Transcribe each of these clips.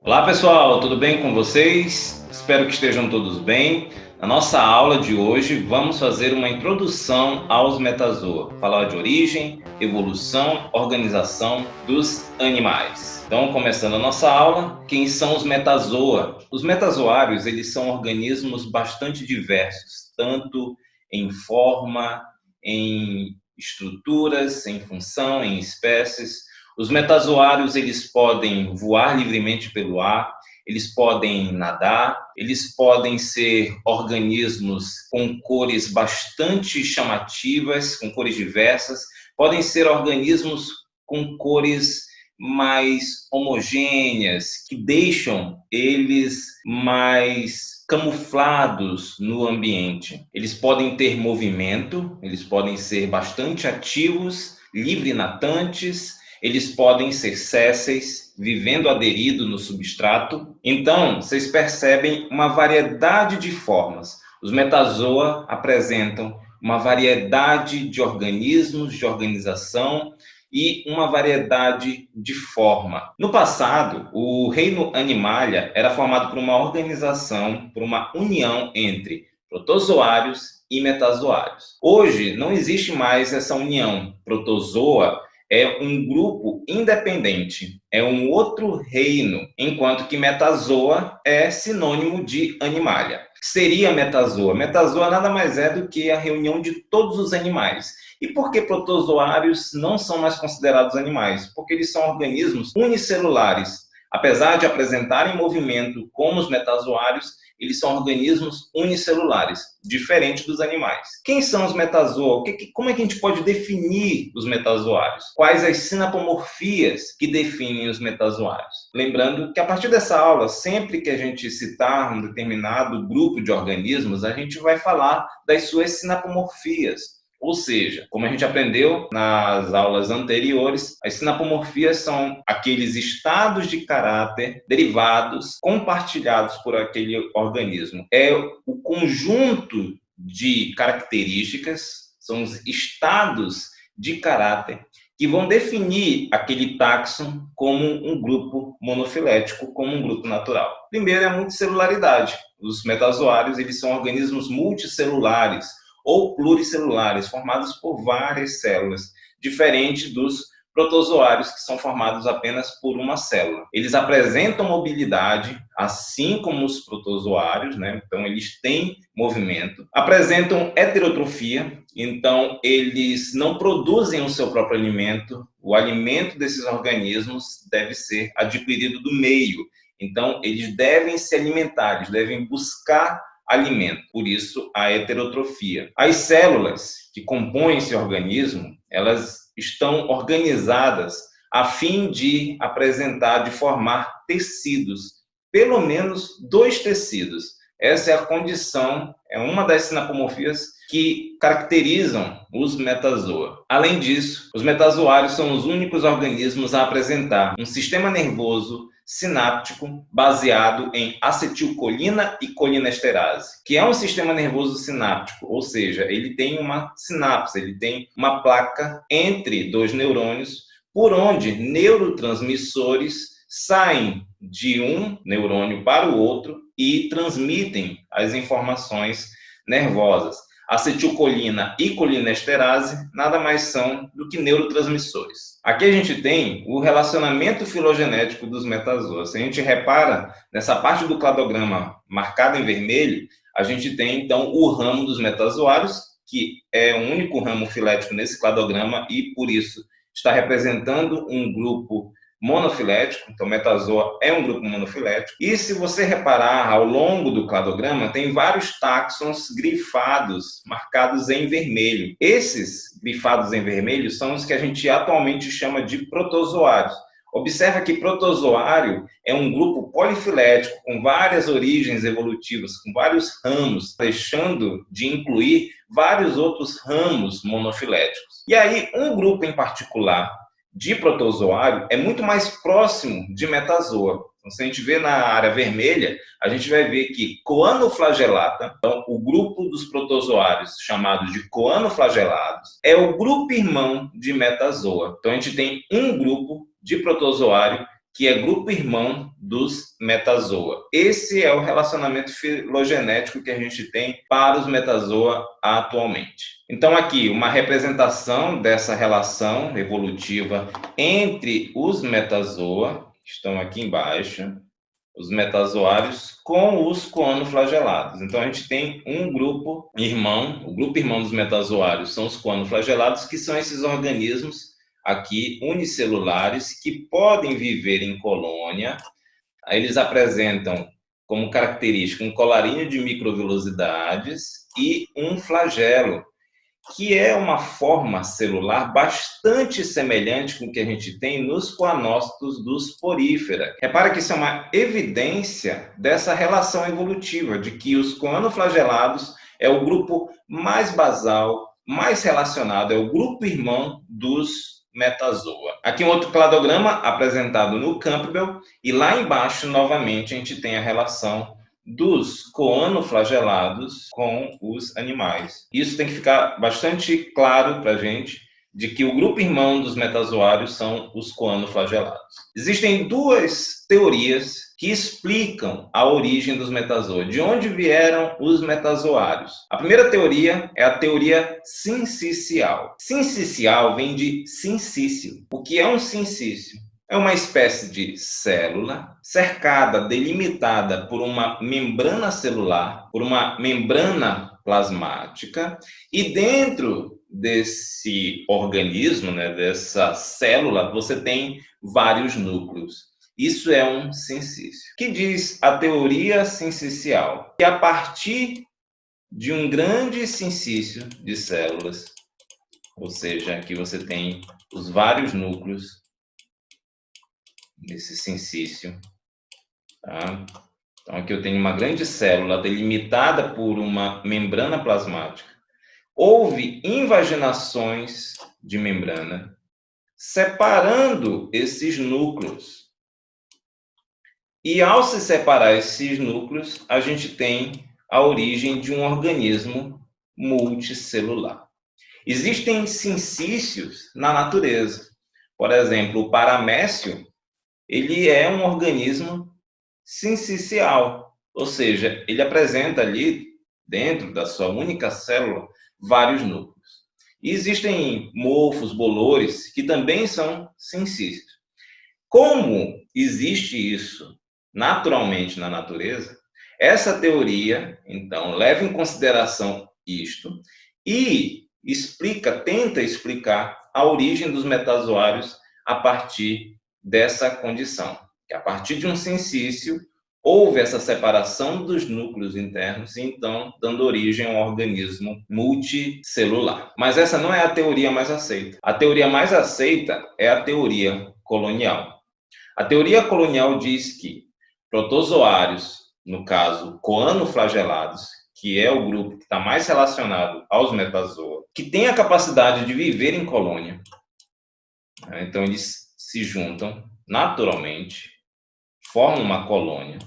Olá pessoal, tudo bem com vocês? Espero que estejam todos bem. Na nossa aula de hoje vamos fazer uma introdução aos metazoa, falar de origem, evolução, organização dos animais. Então, começando a nossa aula, quem são os metazoa? Os metazoários, eles são organismos bastante diversos, tanto em forma, em estruturas, em função, em espécies. Os metazoários, eles podem voar livremente pelo ar, eles podem nadar, eles podem ser organismos com cores bastante chamativas, com cores diversas, podem ser organismos com cores mais homogêneas, que deixam eles mais camuflados no ambiente. Eles podem ter movimento, eles podem ser bastante ativos, livre-natantes, eles podem ser sésseis, vivendo aderido no substrato. Então, vocês percebem uma variedade de formas. Os metazoa apresentam uma variedade de organismos, de organização e uma variedade de forma. No passado, o reino Animalia era formado por uma organização, por uma união entre protozoários e metazoários. Hoje, não existe mais essa união. Protozoa é um grupo independente, é um outro reino, enquanto que metazoa é sinônimo de animalia. Seria metazoa? Metazoa nada mais é do que a reunião de todos os animais. E por que protozoários não são mais considerados animais? Porque eles são organismos unicelulares. Apesar de apresentarem movimento como os metazoários, eles são organismos unicelulares, diferente dos animais. Quem são os metazoa? Como é que a gente pode definir os metazoários? Quais as sinapomorfias que definem os metazoários? Lembrando que a partir dessa aula, sempre que a gente citar um determinado grupo de organismos, a gente vai falar das suas sinapomorfias. Ou seja, como a gente aprendeu nas aulas anteriores, as sinapomorfias são aqueles estados de caráter derivados, compartilhados por aquele organismo. É o conjunto de características, são os estados de caráter que vão definir aquele táxon como um grupo monofilético, como um grupo natural. Primeiro é a multicelularidade. Os metazoários, eles são organismos multicelulares, ou pluricelulares, formados por várias células, diferente dos protozoários, que são formados apenas por uma célula. Eles apresentam mobilidade, assim como os protozoários, né? Então eles têm movimento, apresentam heterotrofia, então eles não produzem o seu próprio alimento, o alimento desses organismos deve ser adquirido do meio, então eles devem se alimentar, eles devem buscar alimento, por isso a heterotrofia. As células que compõem esse organismo, elas estão organizadas a fim de apresentar, de formar tecidos, pelo menos 2 tecidos. Essa é a condição, é uma das sinapomorfias que caracterizam os metazoa. Além disso, os metazoários são os únicos organismos a apresentar um sistema nervoso sináptico baseado em acetilcolina e colinesterase, que é um sistema nervoso sináptico, ou seja, ele tem uma sinapse, ele tem uma placa entre 2 neurônios, por onde neurotransmissores saem de um neurônio para o outro e transmitem as informações nervosas. Acetilcolina e colinesterase nada mais são do que neurotransmissores. Aqui a gente tem o relacionamento filogenético dos metazoa. Se a gente repara nessa parte do cladograma marcada em vermelho, a gente tem então o ramo dos metazoários, que é o único ramo filético nesse cladograma e por isso está representando um grupo monofilético, então metazoa é um grupo monofilético. E se você reparar ao longo do cladograma, tem vários táxons grifados, marcados em vermelho. Esses grifados em vermelho são os que a gente atualmente chama de protozoários. Observa que protozoário é um grupo polifilético, com várias origens evolutivas, com vários ramos, deixando de incluir vários outros ramos monofiléticos. E aí, um grupo em particular de protozoário é muito mais próximo de metazoa. Então, se a gente vê na área vermelha, a gente vai ver que coanoflagelata, então o grupo dos protozoários chamados de coanoflagelados, é o grupo irmão de metazoa. Então a gente tem um grupo de protozoário que é grupo irmão dos metazoa. Esse é o relacionamento filogenético que a gente tem para os metazoa atualmente. Então, aqui, uma representação dessa relação evolutiva entre os metazoa, que estão aqui embaixo, os metazoários, com os coanoflagelados. Então, a gente tem um grupo irmão, o grupo irmão dos metazoários são os coanoflagelados, que são esses organismos aqui unicelulares que podem viver em colônia. Eles apresentam como característica um colarinho de microvilosidades e um flagelo, que é uma forma celular bastante semelhante com o que a gente tem nos coanócitos dos porífera. Repara que isso é uma evidência dessa relação evolutiva, de que os coanoflagelados é o grupo mais basal, mais relacionado, é o grupo irmão dos metazoa. Aqui um outro cladograma apresentado no Campbell, e lá embaixo, novamente, a gente tem a relação dos coanoflagelados com os animais. Isso tem que ficar bastante claro para a gente, de que o grupo irmão dos metazoários são os coanoflagelados. Existem duas teorias que explicam a origem dos metazoa, de onde vieram os metazoários. A primeira teoria é a teoria sincicial. Sincicial vem de sincício. O que é um sincício? É uma espécie de célula cercada, delimitada por uma membrana celular, por uma membrana plasmática, e dentro desse organismo, dessa célula, você tem vários núcleos. Isso é um sincício. Que diz a teoria sincicial? Que a partir de um grande sincício de células, ou seja, aqui você tem os vários núcleos desse sincício, tá? Então, aqui eu tenho uma grande célula delimitada por uma membrana plasmática. Houve invaginações de membrana, separando esses núcleos. E ao se separar esses núcleos, a gente tem a origem de um organismo multicelular. Existem sincícios na natureza. Por exemplo, o paramécio, ele é um organismo sincicial, ou seja, ele apresenta ali, dentro da sua única célula, vários núcleos. E existem mofos, bolores, que também são sincícios. Como existe isso naturalmente na natureza, essa teoria, então, leva em consideração isto e tenta explicar a origem dos metazoários a partir dessa condição, que a partir de um sincício houve essa separação dos núcleos internos e então dando origem a um organismo multicelular. Mas essa não é a teoria mais aceita. A teoria mais aceita é a teoria colonial. A teoria colonial diz que protozoários, no caso coanoflagelados, que é o grupo que está mais relacionado aos metazoa, que tem a capacidade de viver em colônia, então eles se juntam naturalmente, formam uma colônia,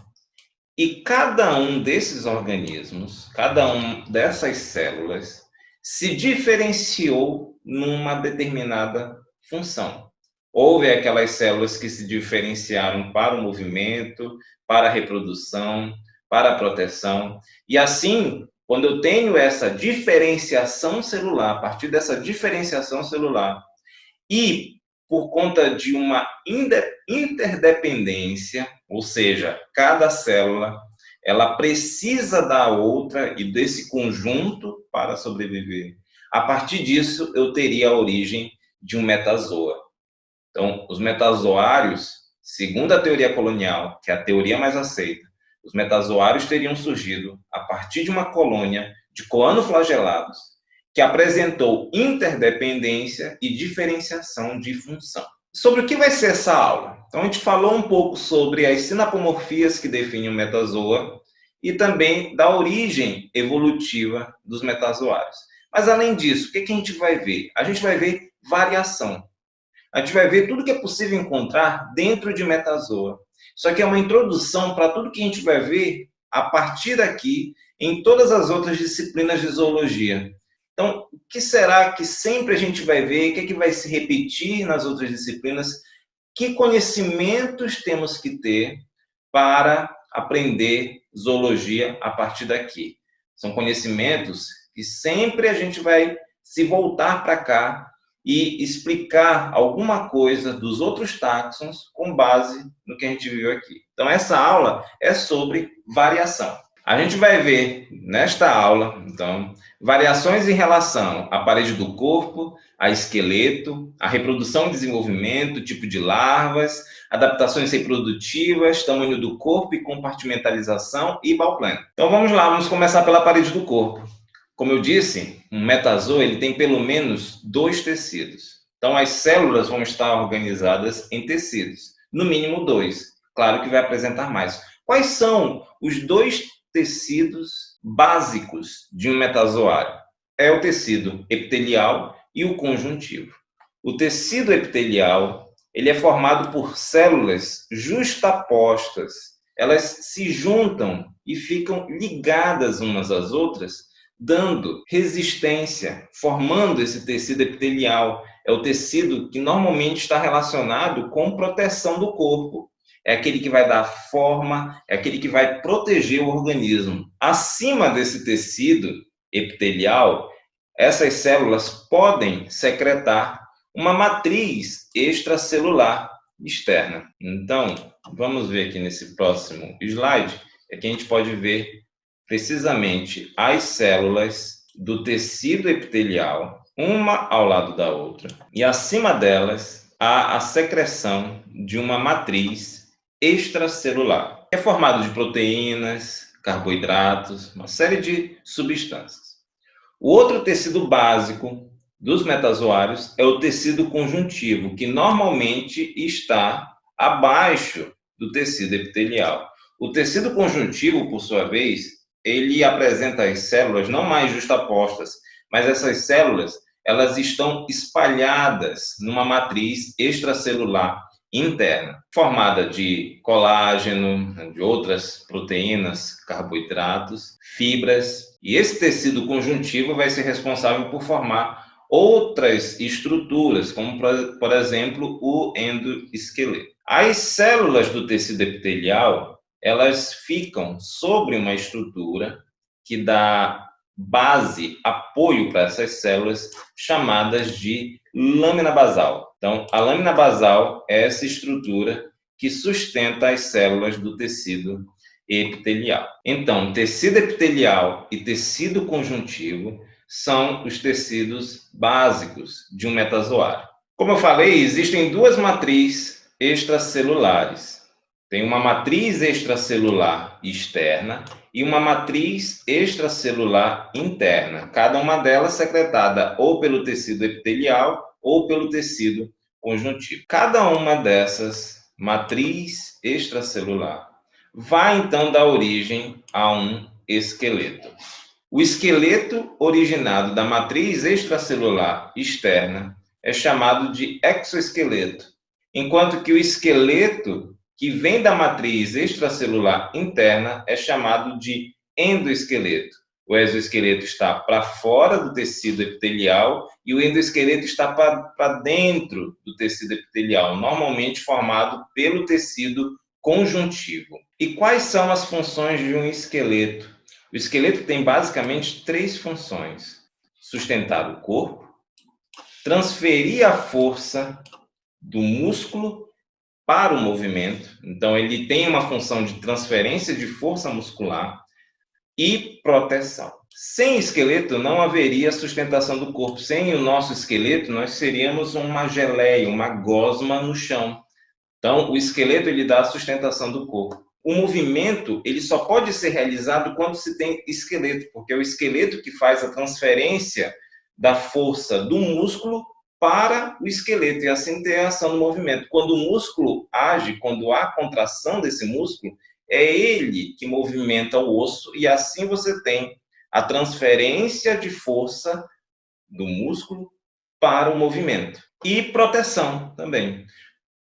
e cada um desses organismos, cada um dessas células, se diferenciou numa determinada função. Houve aquelas células que se diferenciaram para o movimento, para a reprodução, para a proteção. E assim, quando eu tenho essa diferenciação celular, a partir dessa diferenciação celular, e por conta de uma interdependência, ou seja, cada célula ela precisa da outra e desse conjunto para sobreviver. A partir disso, eu teria a origem de um metazoa. Então, os metazoários, segundo a teoria colonial, que é a teoria mais aceita, os metazoários teriam surgido a partir de uma colônia de coanoflagelados que apresentou interdependência e diferenciação de função. Sobre o que vai ser essa aula? Então, a gente falou um pouco sobre as sinapomorfias que definem o metazoa e também da origem evolutiva dos metazoários. Mas, além disso, o que a gente vai ver? A gente vai ver variação. A gente vai ver tudo que é possível encontrar dentro de metazoa. Isso aqui é uma introdução para tudo que a gente vai ver a partir daqui em todas as outras disciplinas de zoologia. Então, o que será que sempre a gente vai ver? O que é que vai se repetir nas outras disciplinas que conhecimentos temos que ter para aprender zoologia a partir daqui? São conhecimentos que sempre a gente vai se voltar para cá e explicar alguma coisa dos outros táxons com base no que a gente viu aqui. Então, essa aula é sobre variação. A gente vai ver nesta aula, então, variações em relação à parede do corpo, a esqueleto, a reprodução e desenvolvimento, tipo de larvas, adaptações reprodutivas, tamanho do corpo e compartimentalização e bauplano. Então vamos lá, vamos começar pela parede do corpo. Como eu disse, um metazoo ele tem pelo menos 2 tecidos. Então as células vão estar organizadas em tecidos, no mínimo 2. Claro que vai apresentar mais. Quais são os 2 tecidos básicos de um metazoário? É o tecido epitelial e o conjuntivo. O tecido epitelial ele é formado por células justapostas. Elas se juntam e ficam ligadas umas às outras, dando resistência, formando esse tecido epitelial. É o tecido que normalmente está relacionado com proteção do corpo. É aquele que vai dar forma, é aquele que vai proteger o organismo. Acima desse tecido epitelial, essas células podem secretar uma matriz extracelular externa. Então, vamos ver aqui nesse próximo slide, é que a gente pode ver precisamente as células do tecido epitelial, uma ao lado da outra, e acima delas há a secreção de uma matriz extracelular. É formado de proteínas, carboidratos, uma série de substâncias. O outro tecido básico dos metazoários é o tecido conjuntivo, que normalmente está abaixo do tecido epitelial. O tecido conjuntivo, por sua vez, ele apresenta as células não mais justapostas, mas essas células elas estão espalhadas numa matriz extracelular interna, formada de colágeno, de outras proteínas, carboidratos, fibras. E esse tecido conjuntivo vai ser responsável por formar outras estruturas, como, por exemplo, o endoesqueleto. As células do tecido epitelial, elas ficam sobre uma estrutura que dá base, apoio para essas células, chamadas de lâmina basal. Então, a lâmina basal é essa estrutura que sustenta as células do tecido epitelial. Então, tecido epitelial e tecido conjuntivo são os tecidos básicos de um metazoário. Como eu falei, existem 2 matrizes extracelulares. Tem uma matriz extracelular externa e uma matriz extracelular interna, cada uma delas secretada ou pelo tecido epitelial ou pelo tecido conjuntivo. Cada uma dessas matriz extracelular vai então dar origem a um esqueleto. O esqueleto originado da matriz extracelular externa é chamado de exoesqueleto, enquanto que o esqueleto que vem da matriz extracelular interna é chamado de endoesqueleto. O exoesqueleto está para fora do tecido epitelial e o endoesqueleto está para dentro do tecido epitelial, normalmente formado pelo tecido conjuntivo. E quais são as funções de um esqueleto? O esqueleto tem basicamente 3 funções: sustentar o corpo, transferir a força do músculo para o movimento. Então, ele tem uma função de transferência de força muscular e proteção. Sem esqueleto, não haveria sustentação do corpo. Sem o nosso esqueleto, nós seríamos uma geleia, uma gosma no chão. Então, o esqueleto ele dá a sustentação do corpo. O movimento ele só pode ser realizado quando se tem esqueleto, porque é o esqueleto que faz a transferência da força do músculo para o esqueleto, e assim ter a ação do movimento. Quando o músculo age, quando há contração desse músculo, é ele que movimenta o osso, e assim você tem a transferência de força do músculo para o movimento. E proteção também.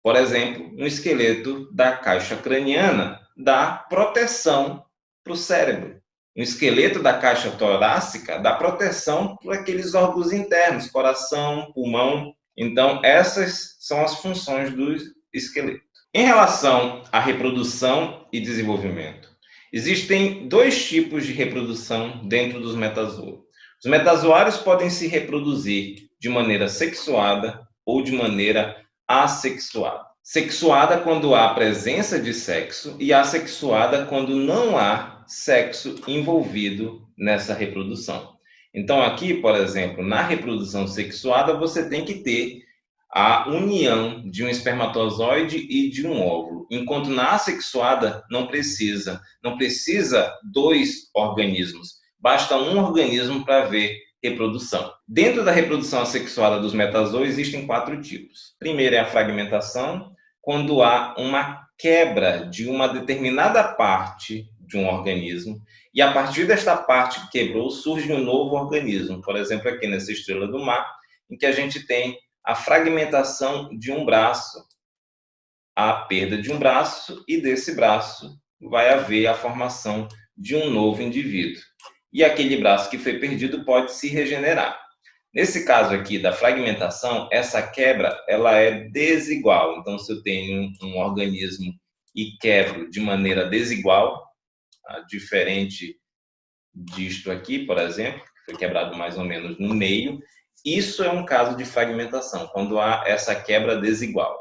Por exemplo, um esqueleto da caixa craniana dá proteção para o cérebro. Um esqueleto da caixa torácica dá proteção para aqueles órgãos internos, coração, pulmão. Então, essas são as funções do esqueleto. Em relação à reprodução e desenvolvimento, existem dois tipos de reprodução dentro dos metazoos. Os metazoários podem se reproduzir de maneira sexuada ou de maneira assexuada. Sexuada quando há presença de sexo e assexuada quando não há sexo envolvido nessa reprodução. Então, aqui, por exemplo, na reprodução sexuada, você tem que ter a união de um espermatozoide e de um óvulo, enquanto na assexuada não precisa dois organismos, basta um organismo para haver reprodução. Dentro da reprodução assexuada dos metazoos existem 4 tipos. Primeiro é a fragmentação, quando há uma quebra de uma determinada parte de um organismo, e a partir desta parte que quebrou surge um novo organismo. Por exemplo, aqui nessa estrela do mar, em que a gente tem a fragmentação de um braço, a perda de um braço, e desse braço vai haver a formação de um novo indivíduo. E aquele braço que foi perdido pode se regenerar. Nesse caso aqui da fragmentação, essa quebra ela é desigual. Então, se eu tenho um organismo e quebro de maneira desigual, diferente disto aqui, por exemplo, que foi quebrado mais ou menos no meio, isso é um caso de fragmentação, quando há essa quebra desigual.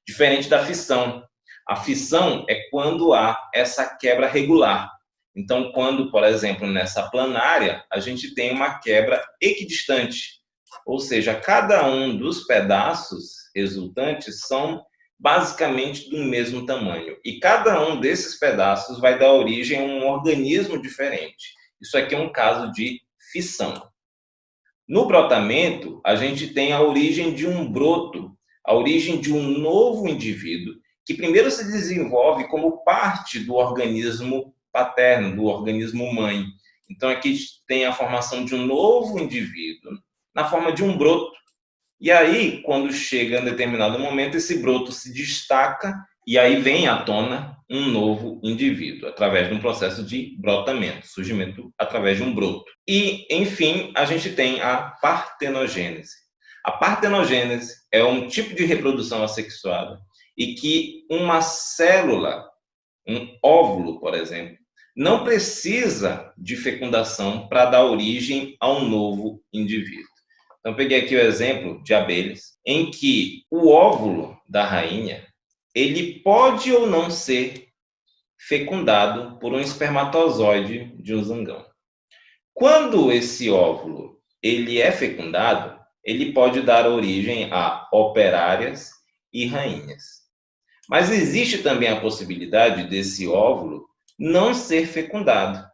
Diferente da fissão. A fissão é quando há essa quebra regular. Então, quando, por exemplo, nessa planária, a gente tem uma quebra equidistante, ou seja, cada um dos pedaços resultantes são basicamente do mesmo tamanho. E cada um desses pedaços vai dar origem a um organismo diferente. Isso aqui é um caso de fissão. No brotamento, a gente tem a origem de um broto, a origem de um novo indivíduo, que primeiro se desenvolve como parte do organismo paterno, do organismo mãe. Então, aqui tem a formação de um novo indivíduo na forma de um broto. E aí, quando chega em determinado momento, esse broto se destaca e aí vem à tona um novo indivíduo, através de um processo de brotamento, surgimento através de um broto. E, enfim, a gente tem a partenogênese. A partenogênese é um tipo de reprodução assexuada e que uma célula, um óvulo, por exemplo, não precisa de fecundação para dar origem a um novo indivíduo. Então, peguei aqui o exemplo de abelhas, em que o óvulo da rainha, ele pode ou não ser fecundado por um espermatozoide de um zangão. Quando esse óvulo ele é fecundado, ele pode dar origem a operárias e rainhas. Mas existe também a possibilidade desse óvulo não ser fecundado,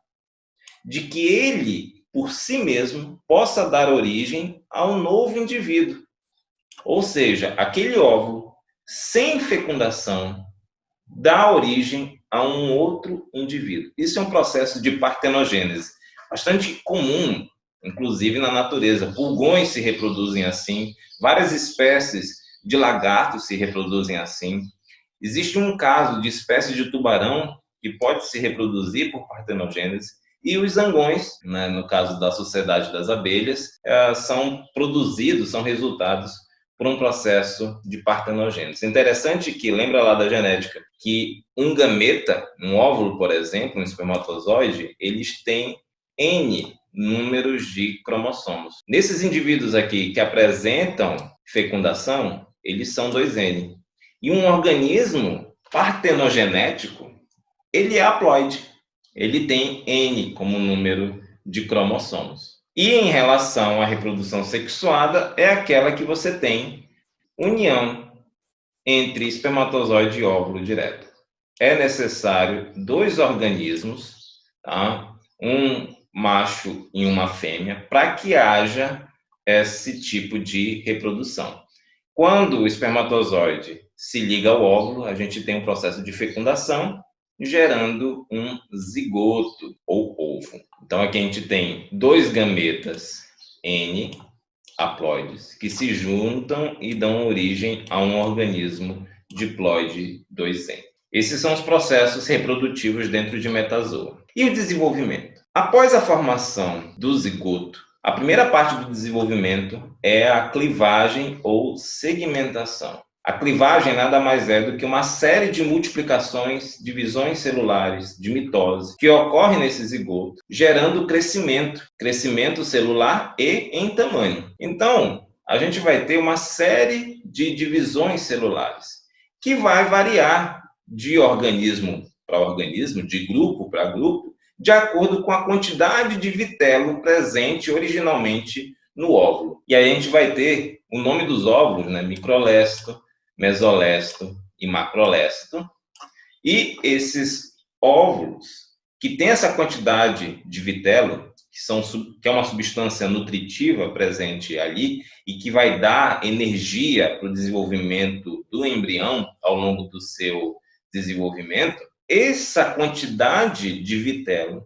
de que ele, por si mesmo, possa dar origem a um novo indivíduo. Ou seja, aquele óvulo, sem fecundação, dá origem a um outro indivíduo. Isso é um processo de partenogênese, bastante comum, inclusive na natureza. Pulgões se reproduzem assim, várias espécies de lagartos se reproduzem assim. Existe um caso de espécie de tubarão que pode se reproduzir por partenogênese, e os zangões, né, no caso da sociedade das abelhas, são produzidos, são resultados por um processo de partenogênese. Interessante que, lembra lá da genética, que um gameta, um óvulo, por exemplo, um espermatozoide, eles têm N números de cromossomos. Nesses indivíduos aqui que apresentam fecundação, eles são 2N. E um organismo partenogenético, ele é haploide. Ele tem N como número de cromossomos. E em relação à reprodução sexuada, é aquela que você tem união entre espermatozoide e óvulo direto. É necessário 2 organismos, tá? Um macho e uma fêmea, para que haja esse tipo de reprodução. Quando o espermatozoide se liga ao óvulo, a gente tem um processo de fecundação, gerando um zigoto ou ovo. Então, aqui a gente tem 2 gametas N haploides que se juntam e dão origem a um organismo diploide 2N. Esses são os processos reprodutivos dentro de metazoa. E o desenvolvimento? Após a formação do zigoto, a primeira parte do desenvolvimento é a clivagem ou segmentação. A clivagem nada mais é do que uma série de multiplicações, divisões celulares de mitose que ocorre nesse zigoto, gerando crescimento celular e em tamanho. Então, a gente vai ter uma série de divisões celulares que vai variar de organismo para organismo, de grupo para grupo, de acordo com a quantidade de vitelo presente originalmente no óvulo. E aí a gente vai ter o nome dos óvulos, né? Microlesto, mesolesto e macrolesto. E esses óvulos, que têm essa quantidade de vitelo, que é uma substância nutritiva presente ali e que vai dar energia para o desenvolvimento do embrião ao longo do seu desenvolvimento, essa quantidade de vitelo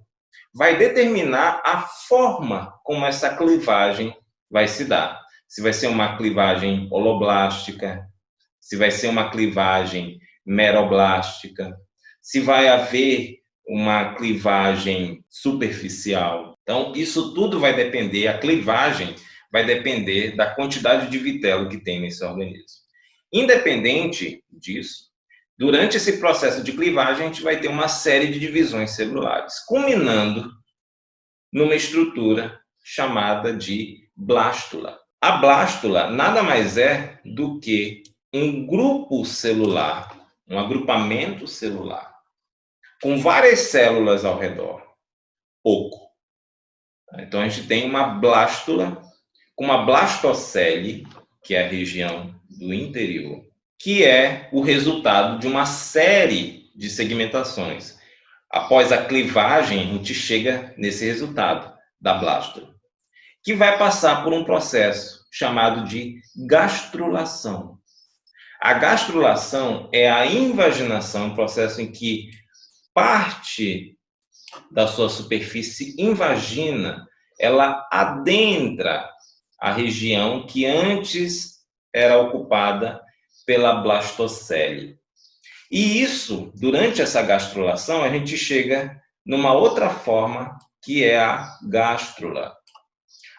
vai determinar a forma como essa clivagem vai se dar. Se vai ser uma clivagem holoblástica, se vai ser uma clivagem meroblástica, se vai haver uma clivagem superficial. Então, isso tudo vai depender, a clivagem vai depender da quantidade de vitelo que tem nesse organismo. Independente disso, durante esse processo de clivagem, a gente vai ter uma série de divisões celulares, culminando numa estrutura chamada de blástula. A blástula nada mais é do que um grupo celular, um agrupamento celular, com várias células ao redor, oco. Então, a gente tem uma blástula com uma blastocele, que é a região do interior, que é o resultado de uma série de segmentações. Após a clivagem, a gente chega nesse resultado da blástula, que vai passar por um processo chamado de gastrulação. A gastrulação é a invaginação, um processo em que parte da sua superfície invagina, ela adentra a região que antes era ocupada pela blastocele. E isso, durante essa gastrulação, a gente chega numa outra forma, que é a gástrula.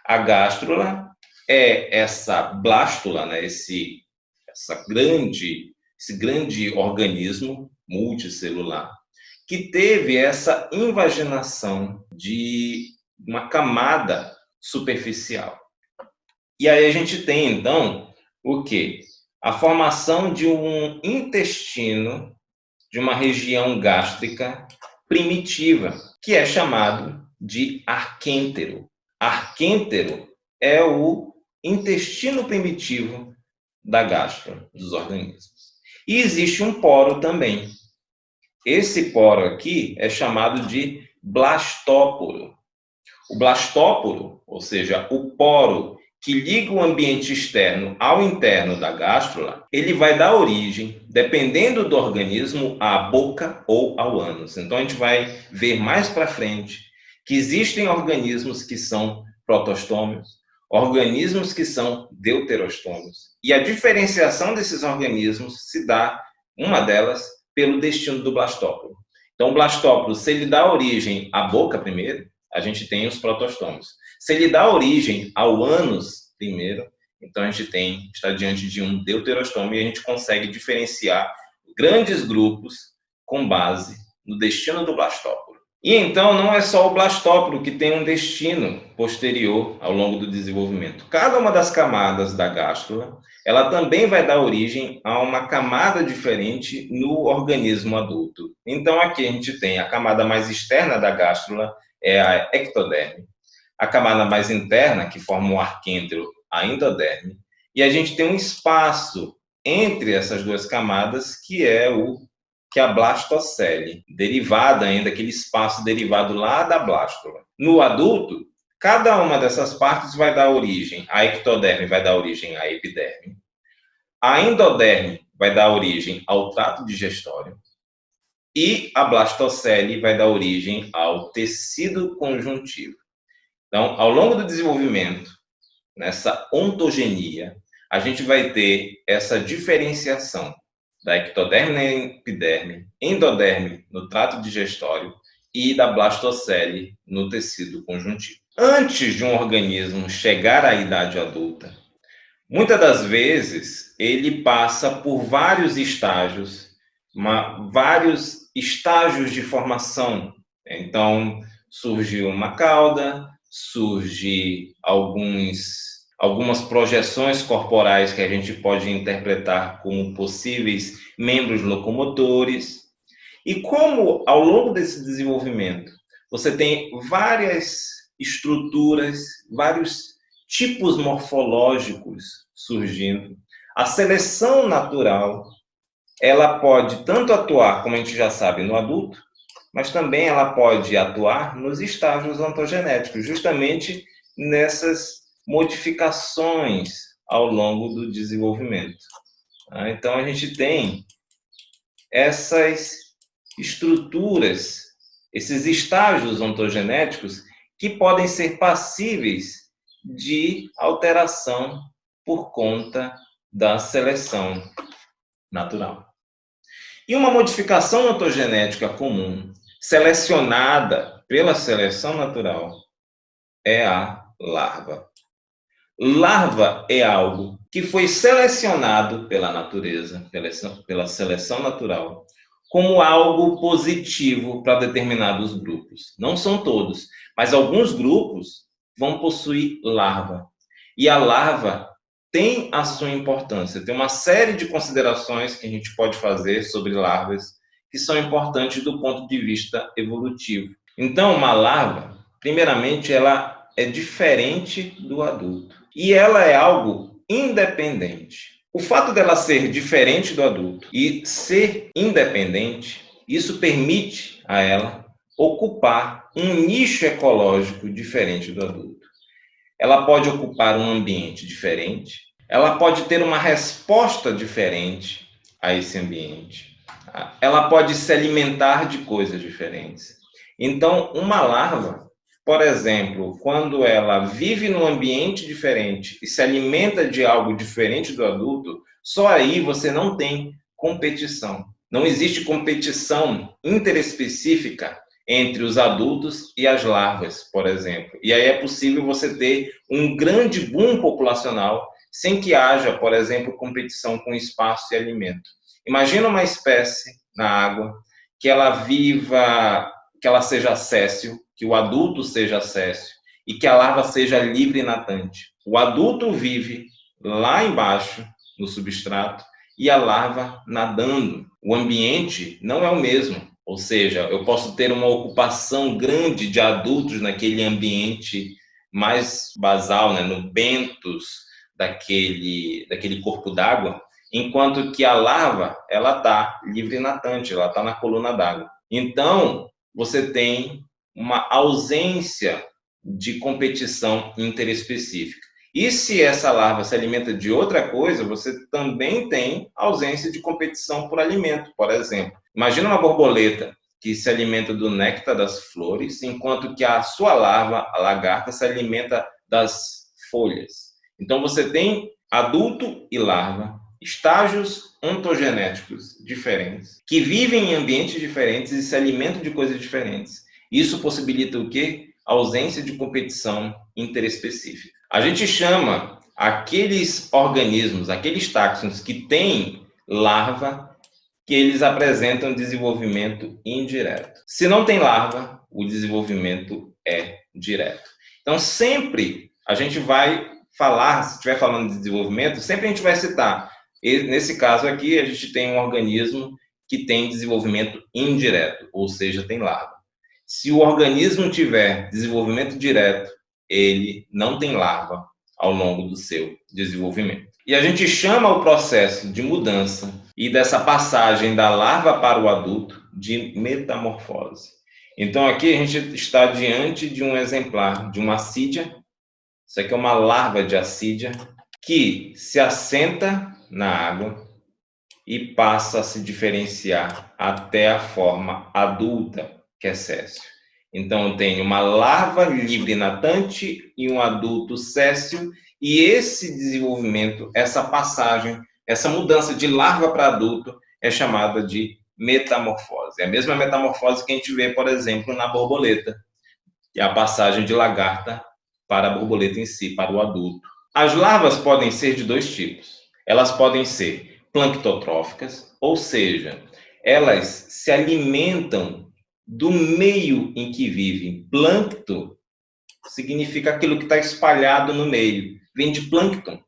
A gástrula é essa blástula, né, esse grande organismo multicelular, que teve essa invaginação de uma camada superficial. E aí a gente tem, então, o quê? A formação de um intestino, de uma região gástrica primitiva, que é chamado de arquêntero. Arquêntero é o intestino primitivo da gástrula, dos organismos. E existe um poro também. Esse poro aqui é chamado de blastóporo. O blastóporo, ou seja, o poro que liga o ambiente externo ao interno da gástrula, ele vai dar origem, dependendo do organismo, à boca ou ao ânus. Então, a gente vai ver mais para frente que existem organismos que são protostômios, organismos que são deuterostômios. E a diferenciação desses organismos se dá, uma delas, pelo destino do blastóporo. Então, o blastóporo, se ele dá origem à boca primeiro, a gente tem os protostômios. Se ele dá origem ao ânus primeiro, então a gente está diante de um deuterostômio e a gente consegue diferenciar grandes grupos com base no destino do blastóporo. E então não é só o blastóporo que tem um destino posterior ao longo do desenvolvimento. Cada uma das camadas da gástrula, ela também vai dar origem a uma camada diferente no organismo adulto. Então aqui a gente tem a camada mais externa da gástrula, é a ectoderme. A camada mais interna, que forma o arquêntero, a endoderme. E a gente tem um espaço entre essas duas camadas, que é a blastocele, derivada ainda, aquele espaço derivado lá da blástula. No adulto, cada uma dessas partes vai dar origem, a ectoderme vai dar origem à epiderme, a endoderme vai dar origem ao trato digestório, e a blastocele vai dar origem ao tecido conjuntivo. Então, ao longo do desenvolvimento, nessa ontogenia, a gente vai ter essa diferenciação da ectoderme na epiderme, endoderme no trato digestório e da blastocele no tecido conjuntivo. Antes de um organismo chegar à idade adulta, Muitas das vezes, ele passa por vários estágios, vários estágios de formação. Então, surge uma cauda, surge algumas projeções corporais que a gente pode interpretar como possíveis membros locomotores. E como, ao longo desse desenvolvimento, você tem várias estruturas, vários tipos morfológicos surgindo, a seleção natural, ela pode tanto atuar, como a gente já sabe, no adulto, mas também ela pode atuar nos estágios ontogenéticos, justamente nessas modificações ao longo do desenvolvimento. Então, a gente tem essas estruturas, esses estágios ontogenéticos que podem ser passíveis de alteração por conta da seleção natural. E uma modificação ontogenética comum, selecionada pela seleção natural, é a larva. Larva é algo que foi selecionado pela natureza, pela seleção natural, como algo positivo para determinados grupos. Não são todos, mas alguns grupos vão possuir larva. E a larva tem a sua importância. Tem uma série de considerações que a gente pode fazer sobre larvas que são importantes do ponto de vista evolutivo. Então, uma larva, primeiramente, ela é diferente do adulto. E ela é algo independente. O fato dela ser diferente do adulto e ser independente, isso permite a ela ocupar um nicho ecológico diferente do adulto. Ela pode ocupar um ambiente diferente, ela pode ter uma resposta diferente a esse ambiente, ela pode se alimentar de coisas diferentes. Então, uma larva, por exemplo, quando ela vive num ambiente diferente e se alimenta de algo diferente do adulto, só aí você não tem competição. Não existe competição interespecífica entre os adultos e as larvas, por exemplo. E aí é possível você ter um grande boom populacional sem que haja, por exemplo, competição com espaço e alimento. Imagina uma espécie na água que ela viva, que ela seja séssil, que o adulto seja séssil e que a larva seja livre e natante. O adulto vive lá embaixo, no substrato, e a larva nadando. O ambiente não é o mesmo. Ou seja, eu posso ter uma ocupação grande de adultos naquele ambiente mais basal, né, no bentos daquele corpo d'água, enquanto que a larva, ela está livre e natante, ela está na coluna d'água. Então, você tem uma ausência de competição interespecífica. E se essa larva se alimenta de outra coisa, você também tem ausência de competição por alimento, por exemplo. Imagina uma borboleta que se alimenta do néctar das flores, enquanto que a sua larva, a lagarta, se alimenta das folhas. Então, você tem adulto e larva, estágios ontogenéticos diferentes, que vivem em ambientes diferentes e se alimentam de coisas diferentes. Isso possibilita o quê? A ausência de competição interespecífica. A gente chama aqueles organismos, aqueles táxons que têm larva, que eles apresentam desenvolvimento indireto. Se não tem larva, o desenvolvimento é direto. Então, sempre a gente vai falar, se estiver falando de desenvolvimento, sempre a gente vai citar. E, nesse caso aqui, a gente tem um organismo que tem desenvolvimento indireto, ou seja, tem larva. Se o organismo tiver desenvolvimento direto, ele não tem larva ao longo do seu desenvolvimento. E a gente chama o processo de mudança e dessa passagem da larva para o adulto de metamorfose. Então, aqui a gente está diante de um exemplar de uma assídia. Isso aqui é uma larva de assídia que se assenta na água e passa a se diferenciar até a forma adulta, que é céssio. Então, eu tenho uma larva livre natante e um adulto céssio, e esse desenvolvimento, essa passagem, essa mudança de larva para adulto é chamada de metamorfose. É a mesma metamorfose que a gente vê, por exemplo, na borboleta, que é a passagem de lagarta para a borboleta em si, para o adulto. As larvas podem ser de dois tipos. Elas podem ser planctotróficas, ou seja, elas se alimentam do meio em que vivem. Plâncton significa aquilo que está espalhado no meio, vem de plâncton.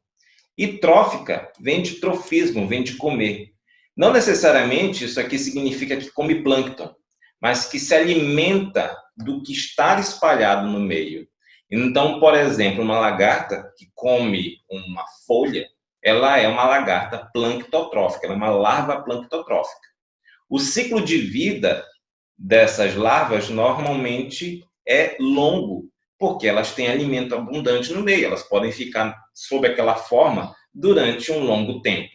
E trófica vem de trofismo, vem de comer. Não necessariamente isso aqui significa que come plâncton, mas que se alimenta do que está espalhado no meio. Então, por exemplo, uma lagarta que come uma folha, ela é uma lagarta planctotrófica, ela é uma larva planctotrófica. O ciclo de vida dessas larvas normalmente é longo, porque elas têm alimento abundante no meio, elas podem ficar sob aquela forma durante um longo tempo.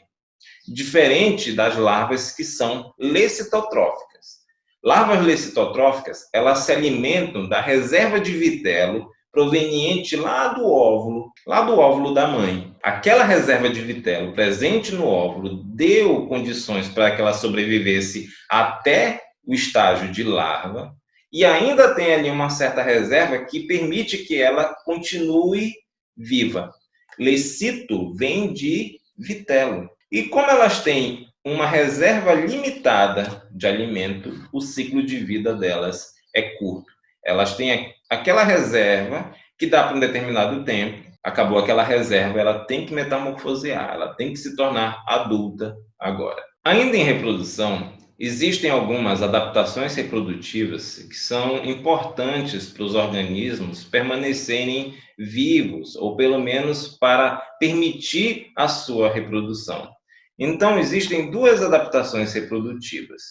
Diferente das larvas que são lecitotróficas. Larvas lecitotróficas, elas se alimentam da reserva de vitelo proveniente lá do óvulo da mãe. Aquela reserva de vitelo presente no óvulo deu condições para que ela sobrevivesse até o estágio de larva, e ainda tem ali uma certa reserva que permite que ela continue viva. Lecito vem de vitelo. E como elas têm uma reserva limitada de alimento, o ciclo de vida delas é curto. Elas têm aquela reserva que dá para um determinado tempo, acabou aquela reserva, ela tem que metamorfosear, ela tem que se tornar adulta agora. Ainda em reprodução, existem algumas adaptações reprodutivas que são importantes para os organismos permanecerem vivos, ou pelo menos para permitir a sua reprodução. Então, existem duas adaptações reprodutivas.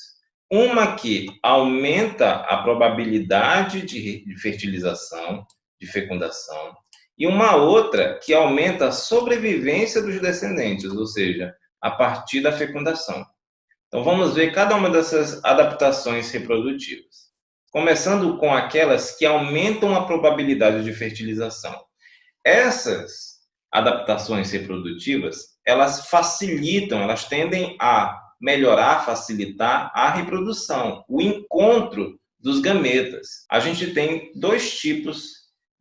Uma que aumenta a probabilidade de fertilização, de fecundação, e uma outra que aumenta a sobrevivência dos descendentes, ou seja, a partir da fecundação. Então, vamos ver cada uma dessas adaptações reprodutivas. Começando com aquelas que aumentam a probabilidade de fertilização. Essas adaptações reprodutivas, elas facilitam, elas tendem a melhorar, facilitar a reprodução, o encontro dos gametas. A gente tem dois tipos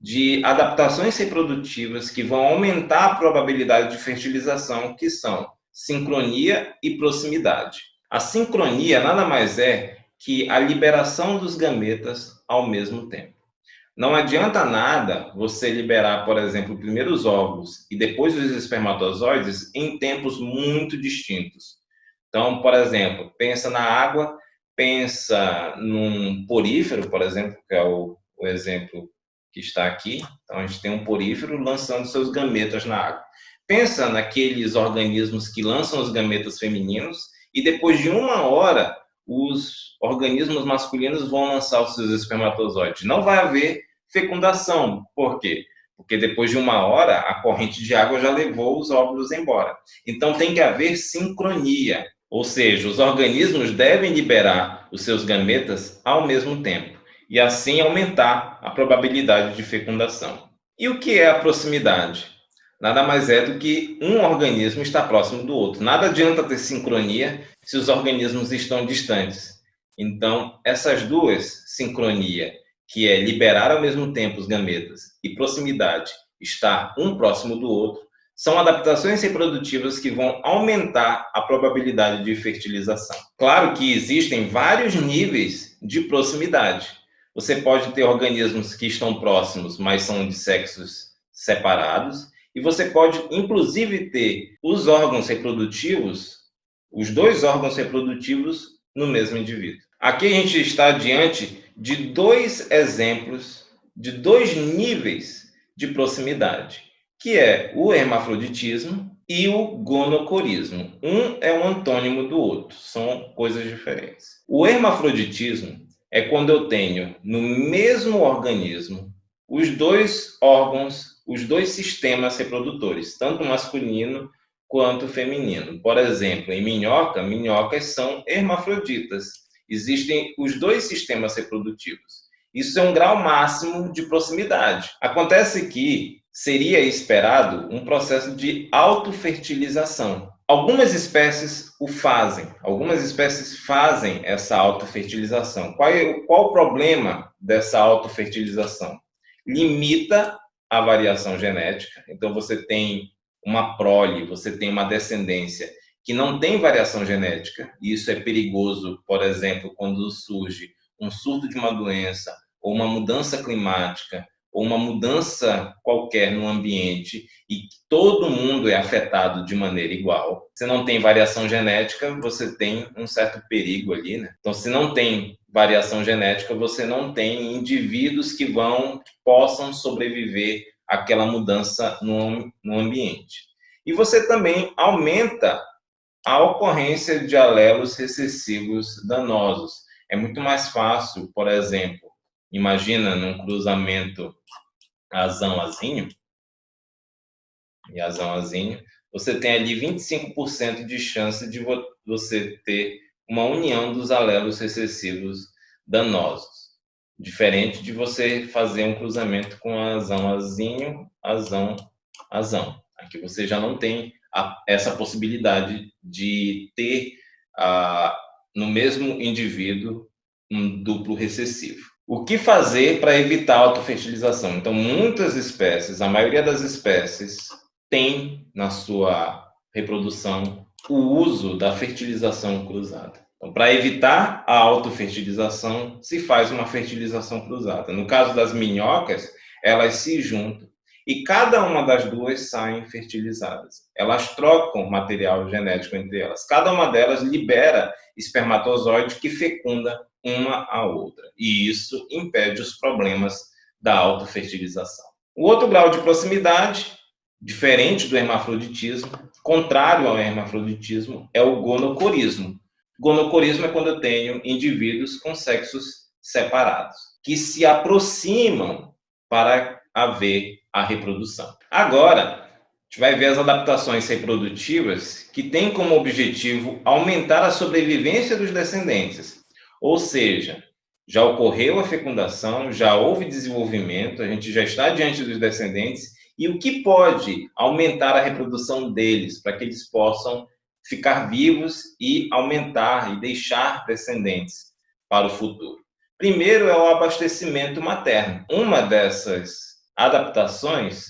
de adaptações reprodutivas que vão aumentar a probabilidade de fertilização, que são sincronia e proximidade. A sincronia nada mais é que a liberação dos gametas ao mesmo tempo. Não adianta nada você liberar, por exemplo, primeiro os óvulos e depois os espermatozoides em tempos muito distintos. Então, por exemplo, pensa na água, pensa num porífero, por exemplo, que é o exemplo que está aqui. Então, a gente tem um porífero lançando seus gametas na água. Pensa naqueles organismos que lançam os gametas femininos e depois de 1 hora, os organismos masculinos vão lançar os seus espermatozoides. Não vai haver fecundação. Por quê? Porque depois de 1 hora, a corrente de água já levou os óvulos embora. Então, tem que haver sincronia. Ou seja, os organismos devem liberar os seus gametas ao mesmo tempo. E assim aumentar a probabilidade de fecundação. E o que é a proximidade? Nada mais é do que um organismo estar próximo do outro. Nada adianta ter sincronia se os organismos estão distantes. Então, essas duas, sincronia, que é liberar ao mesmo tempo os gametas, e proximidade, estar um próximo do outro, são adaptações reprodutivas que vão aumentar a probabilidade de fertilização. Claro que existem vários níveis de proximidade. Você pode ter organismos que estão próximos, mas são de sexos separados, e você pode, inclusive, ter os órgãos reprodutivos, os dois órgãos reprodutivos no mesmo indivíduo. Aqui a gente está diante de dois exemplos, de dois níveis de proximidade, que é o hermafroditismo e o gonocorismo. Um é um antônimo do outro, são coisas diferentes. O hermafroditismo é quando eu tenho no mesmo organismo os dois órgãos, os dois sistemas reprodutores, tanto masculino quanto feminino. Por exemplo, em minhoca, minhocas são hermafroditas. Existem os dois sistemas reprodutivos. Isso é um grau máximo de proximidade. Acontece que seria esperado um processo de autofertilização. Algumas espécies o fazem, algumas espécies fazem essa autofertilização. Qual o problema dessa autofertilização? Limita a variação genética. Então, você tem uma prole, você tem uma descendência que não tem variação genética, e isso é perigoso, por exemplo, quando surge um surto de uma doença, ou uma mudança climática, ou uma mudança qualquer no ambiente, e todo mundo é afetado de maneira igual. Se não tem variação genética, você tem um certo perigo ali, né? Então, se não tem variação genética, você não tem indivíduos que possam sobreviver àquela mudança no ambiente. E você também aumenta a ocorrência de alelos recessivos danosos. É muito mais fácil, por exemplo, imagina num cruzamento azão-azinho, e azão-azinho, você tem ali 25% de chance de você ter uma união dos alelos recessivos danosos. Diferente de você fazer um cruzamento com azão-azinho, azão-azão. Aqui você já não tem essa possibilidade de ter no mesmo indivíduo um duplo recessivo. O que fazer para evitar a autofertilização? Então, muitas espécies, a maioria das espécies, tem na sua reprodução o uso da fertilização cruzada. Então, para evitar a autofertilização, se faz uma fertilização cruzada. No caso das minhocas, elas se juntam e cada uma das duas saem fertilizadas. Elas trocam material genético entre elas. Cada uma delas libera espermatozoide que fecunda uma a outra. E isso impede os problemas da autofertilização. O outro grau de proximidade, diferente do hermafroditismo, contrário ao hermafroditismo, é o gonocorismo. Gonocorismo é quando eu tenho indivíduos com sexos separados, que se aproximam para haver a reprodução. Agora, a gente vai ver as adaptações reprodutivas que têm como objetivo aumentar a sobrevivência dos descendentes. Ou seja, já ocorreu a fecundação, já houve desenvolvimento, a gente já está diante dos descendentes, e o que pode aumentar a reprodução deles, para que eles possam ficar vivos e aumentar e deixar descendentes para o futuro. Primeiro é o abastecimento materno. Uma dessas adaptações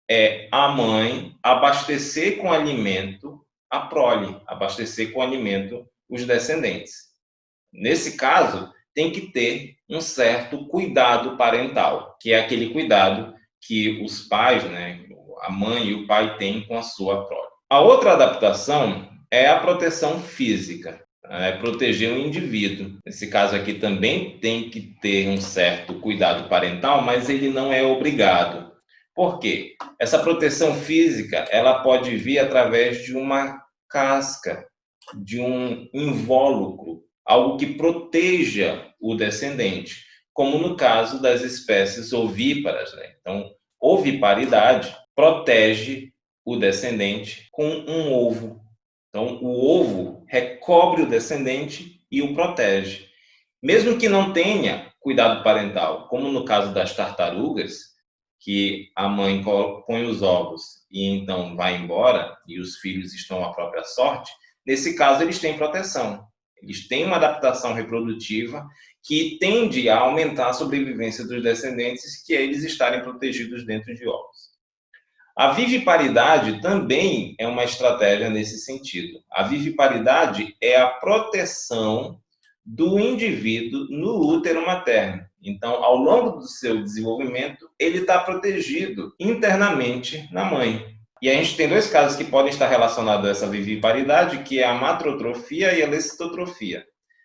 é a mãe abastecer com alimento a prole, abastecer com alimento os descendentes. Nesse caso, tem que ter um certo cuidado parental, que é aquele cuidado que os pais, né, a mãe e o pai têm com a sua prole. A outra adaptação é a proteção física, é proteger o indivíduo. Nesse caso aqui também tem que ter um certo cuidado parental, mas ele não é obrigado. Por quê? Essa proteção física, ela pode vir através de uma casca, de um invólucro, algo que proteja o descendente, como no caso das espécies ovíparas, né? Então, oviparidade protege o descendente com um ovo. Então, o ovo recobre o descendente e o protege. Mesmo que não tenha cuidado parental, como no caso das tartarugas, que a mãe põe os ovos e então vai embora e os filhos estão à própria sorte, nesse caso eles têm proteção. Eles têm uma adaptação reprodutiva que tende a aumentar a sobrevivência dos descendentes, que é eles estarem protegidos dentro de ovos. A viviparidade também é uma estratégia nesse sentido. A viviparidade é a proteção do indivíduo no útero materno. Então, ao longo do seu desenvolvimento, ele está protegido internamente na mãe. E a gente tem dois casos que podem estar relacionados a essa viviparidade, que é a matrotrofia e a lecitotrofia.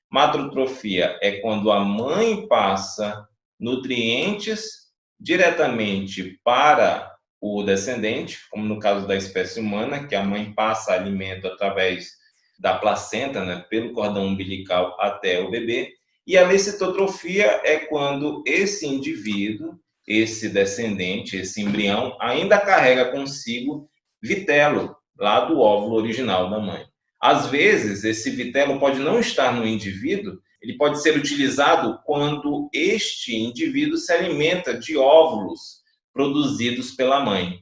Matrotrofia é quando a mãe passa nutrientes diretamente para o descendente, como no caso da espécie humana, que a mãe passa alimento através da placenta, né, pelo cordão umbilical até o bebê. E a lecitotrofia é quando esse indivíduo, esse descendente, esse embrião, ainda carrega consigo vitelo, lá do óvulo original da mãe. Às vezes, esse vitelo pode não estar no indivíduo, ele pode ser utilizado quando este indivíduo se alimenta de óvulos produzidos pela mãe.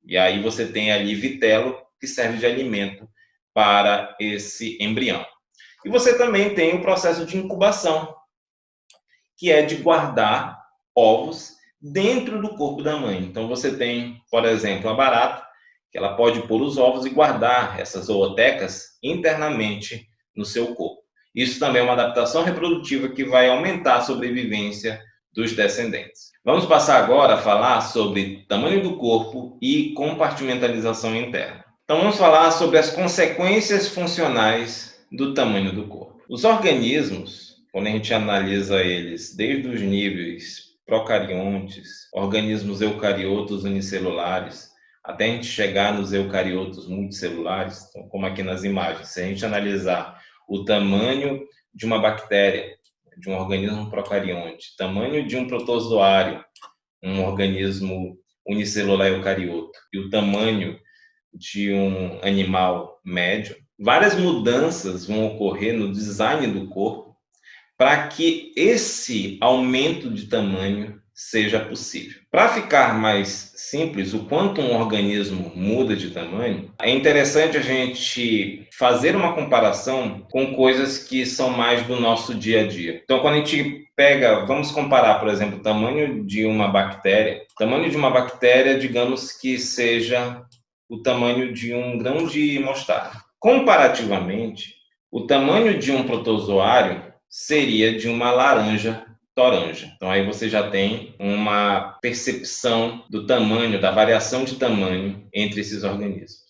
E aí você tem ali vitelo, que serve de alimento para esse embrião. E você também tem o processo de incubação, que é de guardar ovos dentro do corpo da mãe. Então você tem, por exemplo, a barata, que ela pode pôr os ovos e guardar essas ootecas internamente no seu corpo. Isso também é uma adaptação reprodutiva que vai aumentar a sobrevivência dos descendentes. Vamos passar agora a falar sobre tamanho do corpo e compartimentalização interna. Então vamos falar sobre as consequências funcionais do tamanho do corpo. Os organismos, quando a gente analisa eles desde os níveis procariontes, organismos eucariotos unicelulares, até a gente chegar nos eucariotos multicelulares, então, como aqui nas imagens, se a gente analisar o tamanho de uma bactéria, de um organismo procarionte, tamanho de um protozoário, um organismo unicelular eucarioto, e o tamanho de um animal médio, várias mudanças vão ocorrer no design do corpo para que esse aumento de tamanho seja possível. Para ficar mais simples, o quanto um organismo muda de tamanho, é interessante a gente fazer uma comparação com coisas que são mais do nosso dia a dia. Então, quando a gente pega, vamos comparar, por exemplo, o tamanho de uma bactéria. O tamanho de uma bactéria, digamos que seja o tamanho de um grão de mostarda. Comparativamente, o tamanho de um protozoário seria de uma laranja toranja. Então aí você já tem uma percepção do tamanho, da variação de tamanho entre esses organismos.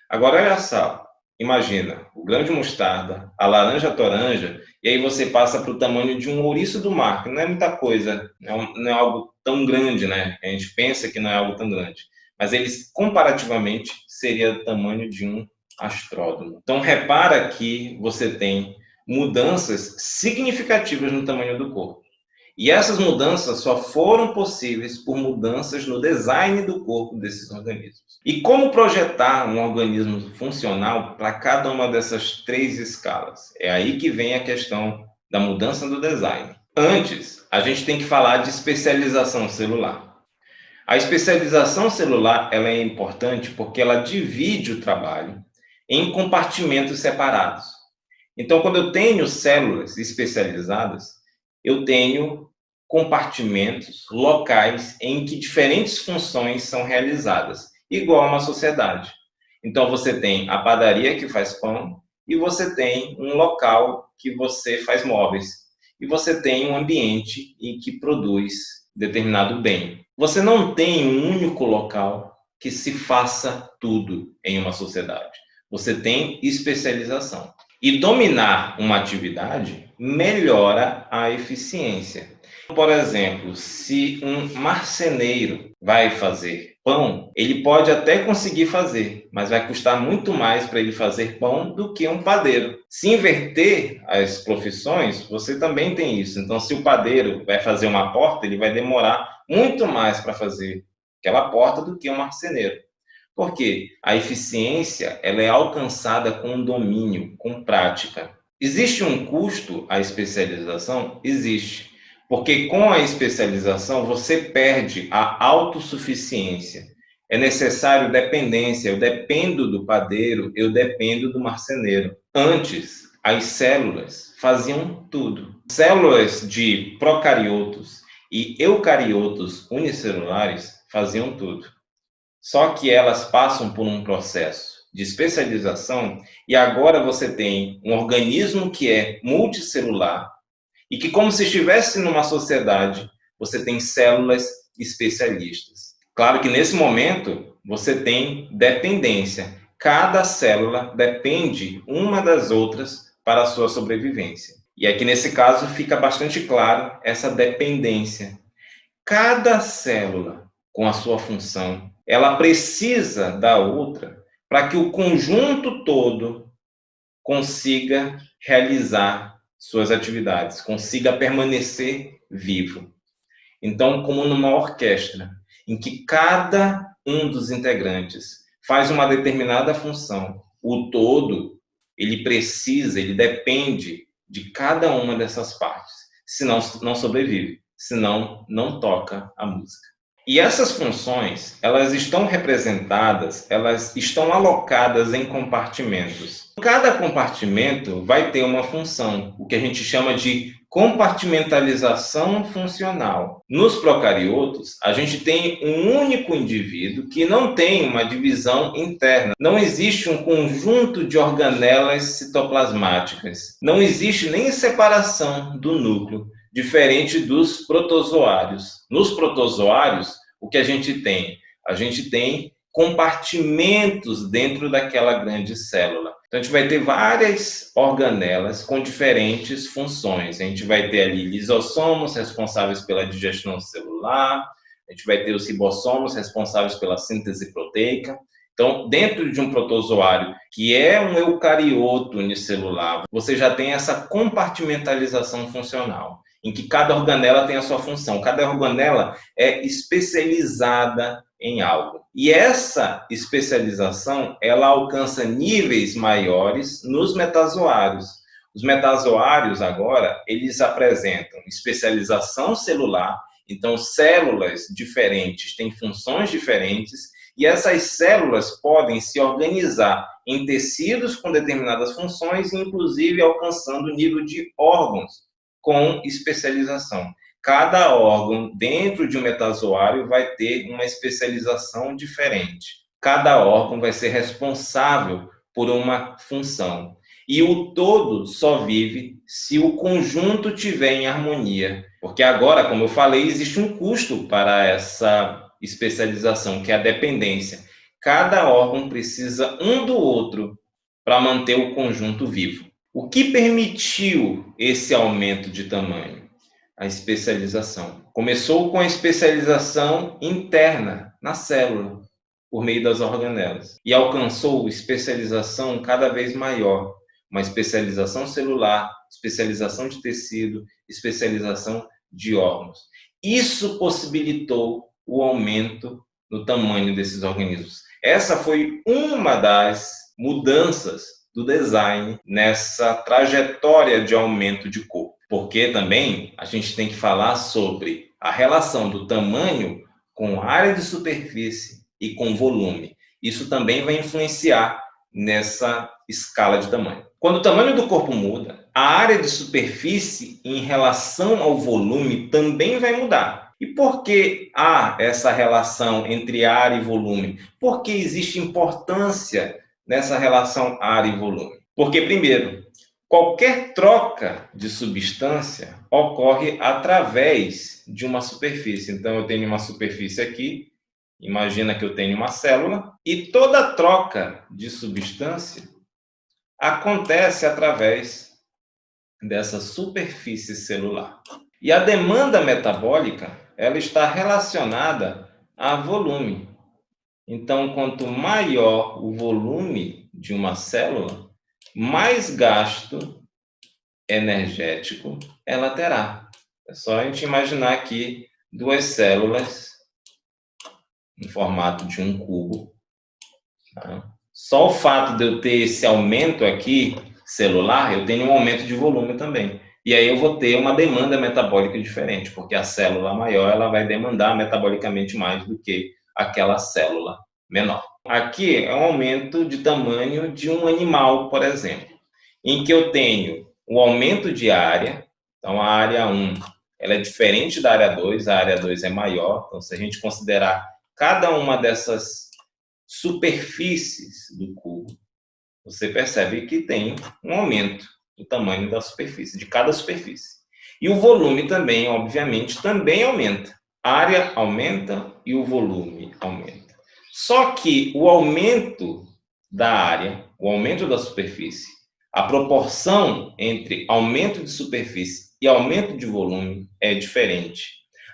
Agora olha só, imagina o grão de mostarda, a laranja toranja, e aí você passa para o tamanho de um ouriço do mar, que não é muita coisa, não é algo tão grande, né? A gente pensa que não é algo tão grande, mas eles comparativamente seria do tamanho de um astródromo. Então repara que você tem mudanças significativas no tamanho do corpo. E essas mudanças só foram possíveis por mudanças no design do corpo desses organismos. E como projetar um organismo funcional para cada uma dessas três escalas? É aí que vem a questão da mudança do design. Antes, a gente tem que falar de especialização celular. A especialização celular ela é importante porque ela divide o trabalho em compartimentos separados. Então, quando eu tenho células especializadas, eu tenho compartimentos locais em que diferentes funções são realizadas, igual a uma sociedade. Então, você tem a padaria que faz pão, e você tem um local que você faz móveis, e você tem um ambiente em que produz determinado bem. Você não tem um único local que se faça tudo em uma sociedade. Você tem especialização. E dominar uma atividade melhora a eficiência. Por exemplo, se um marceneiro vai fazer pão, ele pode até conseguir fazer, mas vai custar muito mais para ele fazer pão do que um padeiro. Se inverter as profissões, você também tem isso. Então, se o padeiro vai fazer uma porta, ele vai demorar muito mais para fazer aquela porta do que um marceneiro. Porque a eficiência ela é alcançada com domínio, com prática. Existe um custo à especialização? Existe. Porque com a especialização você perde a autossuficiência. É necessário dependência. Eu dependo do padeiro, eu dependo do marceneiro. Antes, as células faziam tudo. Células de procariotos e eucariotos unicelulares faziam tudo. Só que elas passam por um processo de especialização e agora você tem um organismo que é multicelular e que, como se estivesse numa sociedade, você tem células especialistas. Claro que nesse momento você tem dependência. Cada célula depende uma das outras para a sua sobrevivência. E aqui nesse caso fica bastante claro essa dependência. Cada célula com a sua função, ela precisa da outra para que o conjunto todo consiga realizar suas atividades, consiga permanecer vivo. Então, como numa orquestra, em que cada um dos integrantes faz uma determinada função, o todo, ele precisa, ele depende de cada uma dessas partes, senão não sobrevive, senão não toca a música. E essas funções, elas estão representadas, elas estão alocadas em compartimentos. Cada compartimento vai ter uma função, o que a gente chama de compartimentalização funcional. Nos procariotos, a gente tem um único indivíduo que não tem uma divisão interna. Não existe um conjunto de organelas citoplasmáticas. Não existe nem separação do núcleo, diferente dos protozoários. Nos protozoários, o que a gente tem? A gente tem compartimentos dentro daquela grande célula. Então, a gente vai ter várias organelas com diferentes funções. A gente vai ter ali lisossomos responsáveis pela digestão celular, a gente vai ter os ribossomos responsáveis pela síntese proteica. Então, dentro de um protozoário, que é um eucarioto unicelular, você já tem essa compartimentalização funcional, em que cada organela tem a sua função. Cada organela é especializada em algo. E essa especialização, ela alcança níveis maiores nos metazoários. Os metazoários, agora, eles apresentam especialização celular, então células diferentes têm funções diferentes, e essas células podem se organizar em tecidos com determinadas funções, inclusive alcançando o nível de órgãos com especialização. Cada órgão dentro de um metazoário vai ter uma especialização diferente. Cada órgão vai ser responsável por uma função. E o todo só vive se o conjunto tiver em harmonia. Porque agora, como eu falei, existe um custo para essa especialização, que é a dependência. Cada órgão precisa um do outro para manter o conjunto vivo. O que permitiu esse aumento de tamanho? A especialização. Começou com a especialização interna na célula, por meio das organelas, e alcançou especialização cada vez maior, uma especialização celular, especialização de tecido, especialização de órgãos. Isso possibilitou o aumento no tamanho desses organismos. Essa foi uma das mudanças do design nessa trajetória de aumento de corpo. Porque também a gente tem que falar sobre a relação do tamanho com área de superfície e com volume. Isso também vai influenciar nessa escala de tamanho. Quando o tamanho do corpo muda, a área de superfície em relação ao volume também vai mudar. E por que há essa relação entre área e volume? Porque existe importância nessa relação área e volume. Porque, primeiro, qualquer troca de substância ocorre através de uma superfície. Então, eu tenho uma superfície aqui, imagina que eu tenho uma célula, e toda troca de substância acontece através dessa superfície celular. E a demanda metabólica, ela está relacionada a volume. Então, quanto maior o volume de uma célula, mais gasto energético ela terá. É só a gente imaginar aqui duas células no formato de um cubo. Tá? Só o fato de eu ter esse aumento aqui celular, eu tenho um aumento de volume também. E aí eu vou ter uma demanda metabólica diferente, porque a célula maior ela vai demandar metabolicamente mais do que aquela célula menor. Aqui é um aumento de tamanho de um animal, por exemplo, em que eu tenho o aumento de área. Então, a área 1 ela é diferente da área 2, a área 2 é maior. Então, se a gente considerar cada uma dessas superfícies do cubo, você percebe que tem um aumento do tamanho da superfície, de cada superfície. E o volume também, obviamente, também aumenta. A área aumenta e o volume aumenta. Só que o aumento da área, o aumento da superfície, a proporção entre aumento de superfície e aumento de volume é diferente.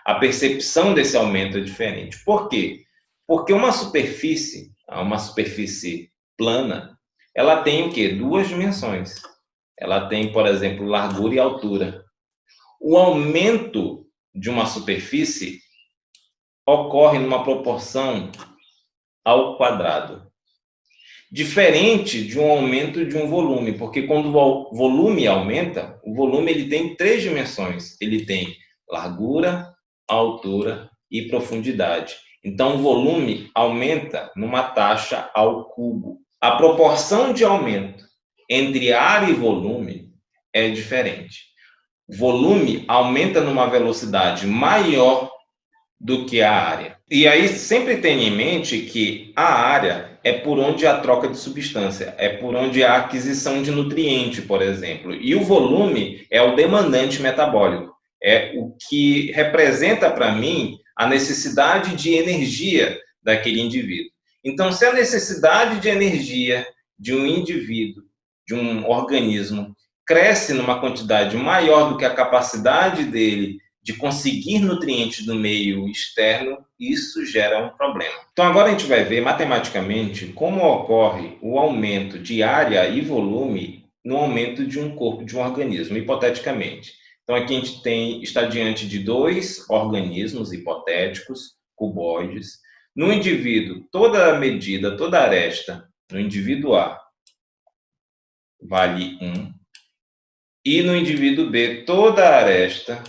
A percepção desse aumento é diferente. Por quê? Porque uma superfície plana, ela tem o quê? Duas dimensões. Ela tem, por exemplo, largura e altura. O aumento de uma superfície ocorre numa proporção ao quadrado. Diferente de um aumento de um volume, porque quando o volume aumenta, o volume ele tem três dimensões. Ele tem largura, altura e profundidade. Então, o volume aumenta numa taxa ao cubo. A proporção de aumento entre área e volume é diferente. O volume aumenta numa velocidade maior do que a área. E aí sempre tenha em mente que a área é por onde há troca de substância, é por onde há aquisição de nutriente, por exemplo. E o volume é o demandante metabólico, é o que representa para mim a necessidade de energia daquele indivíduo. Então, se a necessidade de energia de um indivíduo, de um organismo, cresce numa quantidade maior do que a capacidade dele de conseguir nutrientes do meio externo, isso gera um problema. Então agora a gente vai ver matematicamente como ocorre o aumento de área e volume no aumento de um corpo de um organismo, hipoteticamente. Então aqui a gente está diante de dois organismos hipotéticos, cuboides. No indivíduo, toda a medida, toda a aresta, no indivíduo A, vale 1. E no indivíduo B, toda a aresta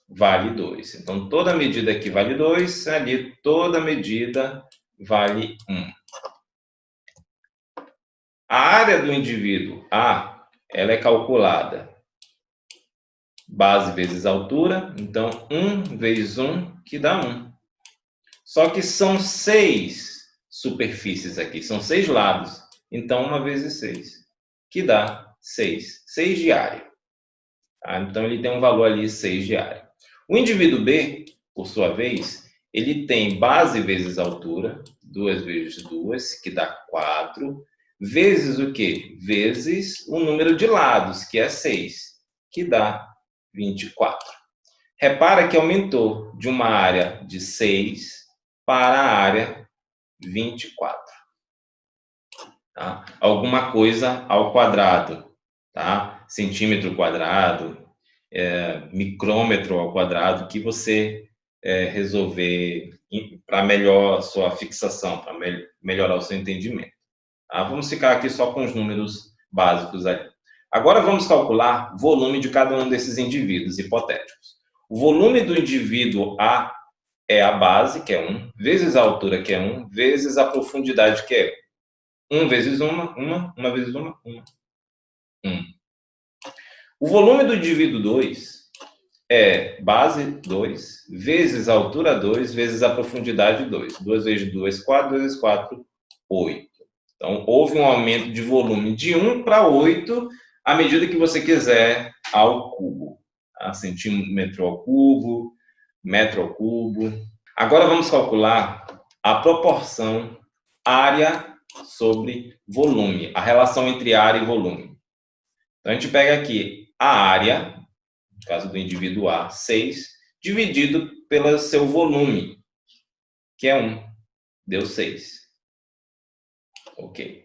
vale 2. Então, toda medida aqui vale 2, ali toda medida vale 1. A área do indivíduo A, ela é calculada base vezes altura, então 1 vezes 1, que dá 1. Só que são 6 superfícies aqui, são 6 lados, então 1 vezes 6, que dá 6. 6 de área. Tá? Então, ele tem um valor ali, 6 de área. O indivíduo B, por sua vez, ele tem base vezes altura, 2 vezes 2, que dá 4, vezes o quê? Vezes o número de lados, que é 6, que dá 24. Repara que aumentou de uma área de 6 para a área 24. Tá? Alguma coisa ao quadrado, tá? Centímetro quadrado, micrômetro ao quadrado, que você resolver para melhor sua fixação, para melhorar o seu entendimento. Tá? Vamos ficar aqui só com os números básicos ali. Agora vamos calcular o volume de cada um desses indivíduos hipotéticos. O volume do indivíduo A é a base, que é 1, vezes a altura, que é 1, vezes a profundidade, que é 1 vezes 1 vezes 1, 1. O volume do indivíduo 2 é base 2, vezes a altura 2, vezes a profundidade 2. 2 vezes 2, 4, 2 vezes 4, 8. Então, houve um aumento de volume de 1 para 8, à medida que você quiser, ao cubo. Tá? Centímetro ao cubo, metro ao cubo. Agora vamos calcular a proporção área sobre volume, a relação entre área e volume. Então, a gente pega aqui a área, no caso do indivíduo A, 6, dividido pelo seu volume, que é 1. Deu 6. Ok.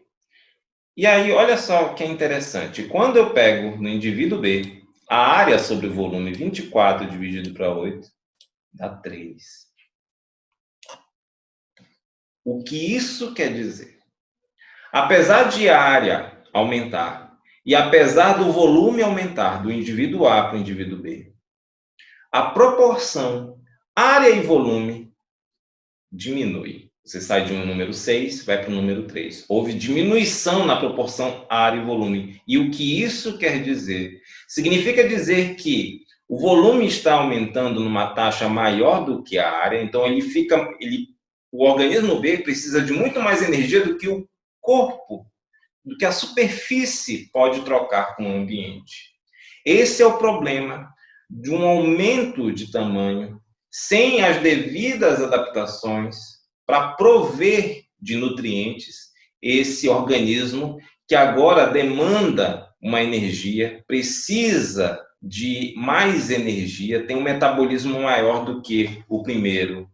E aí, olha só o que é interessante. Quando eu pego no indivíduo B, a área sobre o volume 24 dividido para 8, dá 3. O que isso quer dizer? Apesar de a área aumentar, e apesar do volume aumentar do indivíduo A para o indivíduo B, a proporção área e volume diminui. Você sai de um número 6, vai para o número 3. Houve diminuição na proporção área e volume. E o que isso quer dizer? Significa dizer que o volume está aumentando numa taxa maior do que a área, então o organismo B precisa de muito mais energia do que o corpo, do que a superfície pode trocar com o ambiente. Esse é o problema de um aumento de tamanho sem as devidas adaptações para prover de nutrientes esse organismo que agora demanda uma energia, precisa de mais energia, tem um metabolismo maior do que o primeiro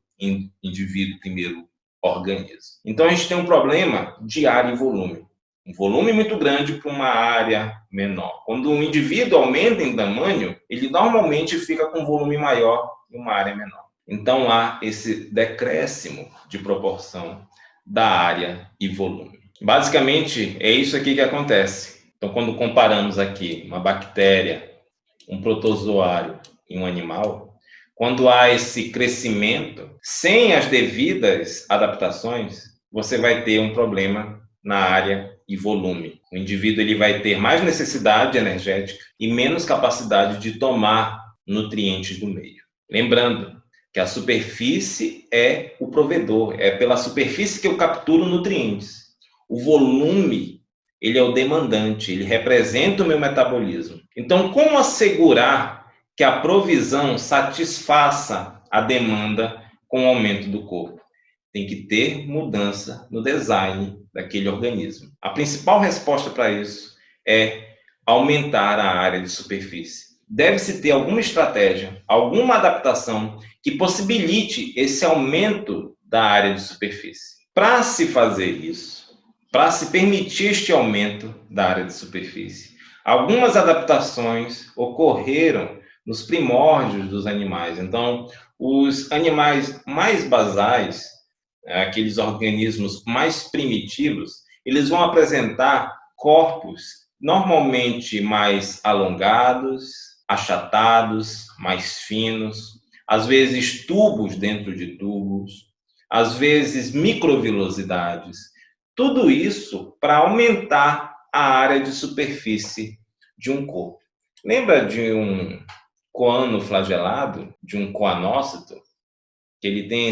indivíduo, primeiro organismo. Então a gente tem um problema de área e volume. Um volume muito grande para uma área menor. Quando um indivíduo aumenta em tamanho, ele normalmente fica com um volume maior e uma área menor. Então, há esse decréscimo de proporção da área e volume. Basicamente, é isso aqui que acontece. Então, quando comparamos aqui uma bactéria, um protozoário e um animal, quando há esse crescimento, sem as devidas adaptações, você vai ter um problema na área e volume. O indivíduo ele vai ter mais necessidade energética e menos capacidade de tomar nutrientes do meio. Lembrando que a superfície é o provedor, é pela superfície que eu capturo nutrientes. O volume, ele é o demandante, ele representa o meu metabolismo. Então, como assegurar que a provisão satisfaça a demanda com o aumento do corpo? Tem que ter mudança no design daquele organismo. A principal resposta para isso é aumentar a área de superfície. Deve-se ter alguma estratégia, alguma adaptação que possibilite esse aumento da área de superfície. Para se fazer isso, para se permitir este aumento da área de superfície, algumas adaptações ocorreram nos primórdios dos animais. Então, os animais mais basais, aqueles organismos mais primitivos, eles vão apresentar corpos normalmente mais alongados, achatados, mais finos, às vezes tubos dentro de tubos, às vezes microvilosidades. Tudo isso para aumentar a área de superfície de um corpo. Lembra de um coano flagelado, de um coanócito? Que ele tem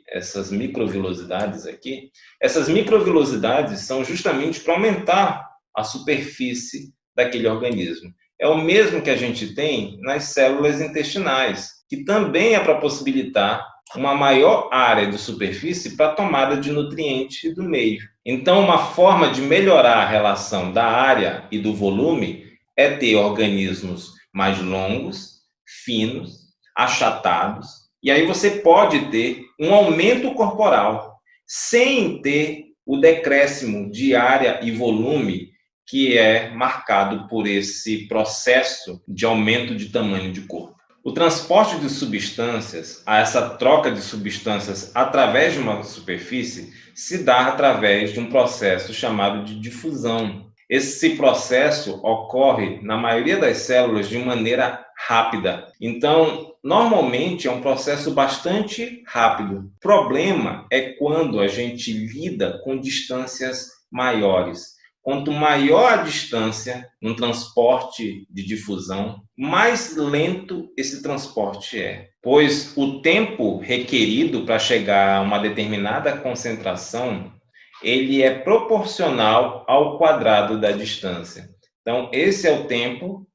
essas microvilosidades aqui. Essas microvilosidades são justamente para aumentar a superfície daquele organismo. É o mesmo que a gente tem nas células intestinais, que também é para possibilitar uma maior área de superfície para a tomada de nutrientes do meio. Então, uma forma de melhorar a relação da área e do volume é ter organismos mais longos, finos, achatados, e aí você pode ter um aumento corporal, sem ter o decréscimo de área e volume que é marcado por esse processo de aumento de tamanho de corpo. O transporte de substâncias, essa troca de substâncias através de uma superfície, se dá através de um processo chamado de difusão. Esse processo ocorre, na maioria das células, de maneira rápida. Então, normalmente é um processo bastante rápido. O problema é quando a gente lida com distâncias maiores. Quanto maior a distância no transporte de difusão, mais lento esse transporte é, pois o tempo requerido para chegar a uma determinada concentração, ele é proporcional ao quadrado da distância. Então, esse é o tempo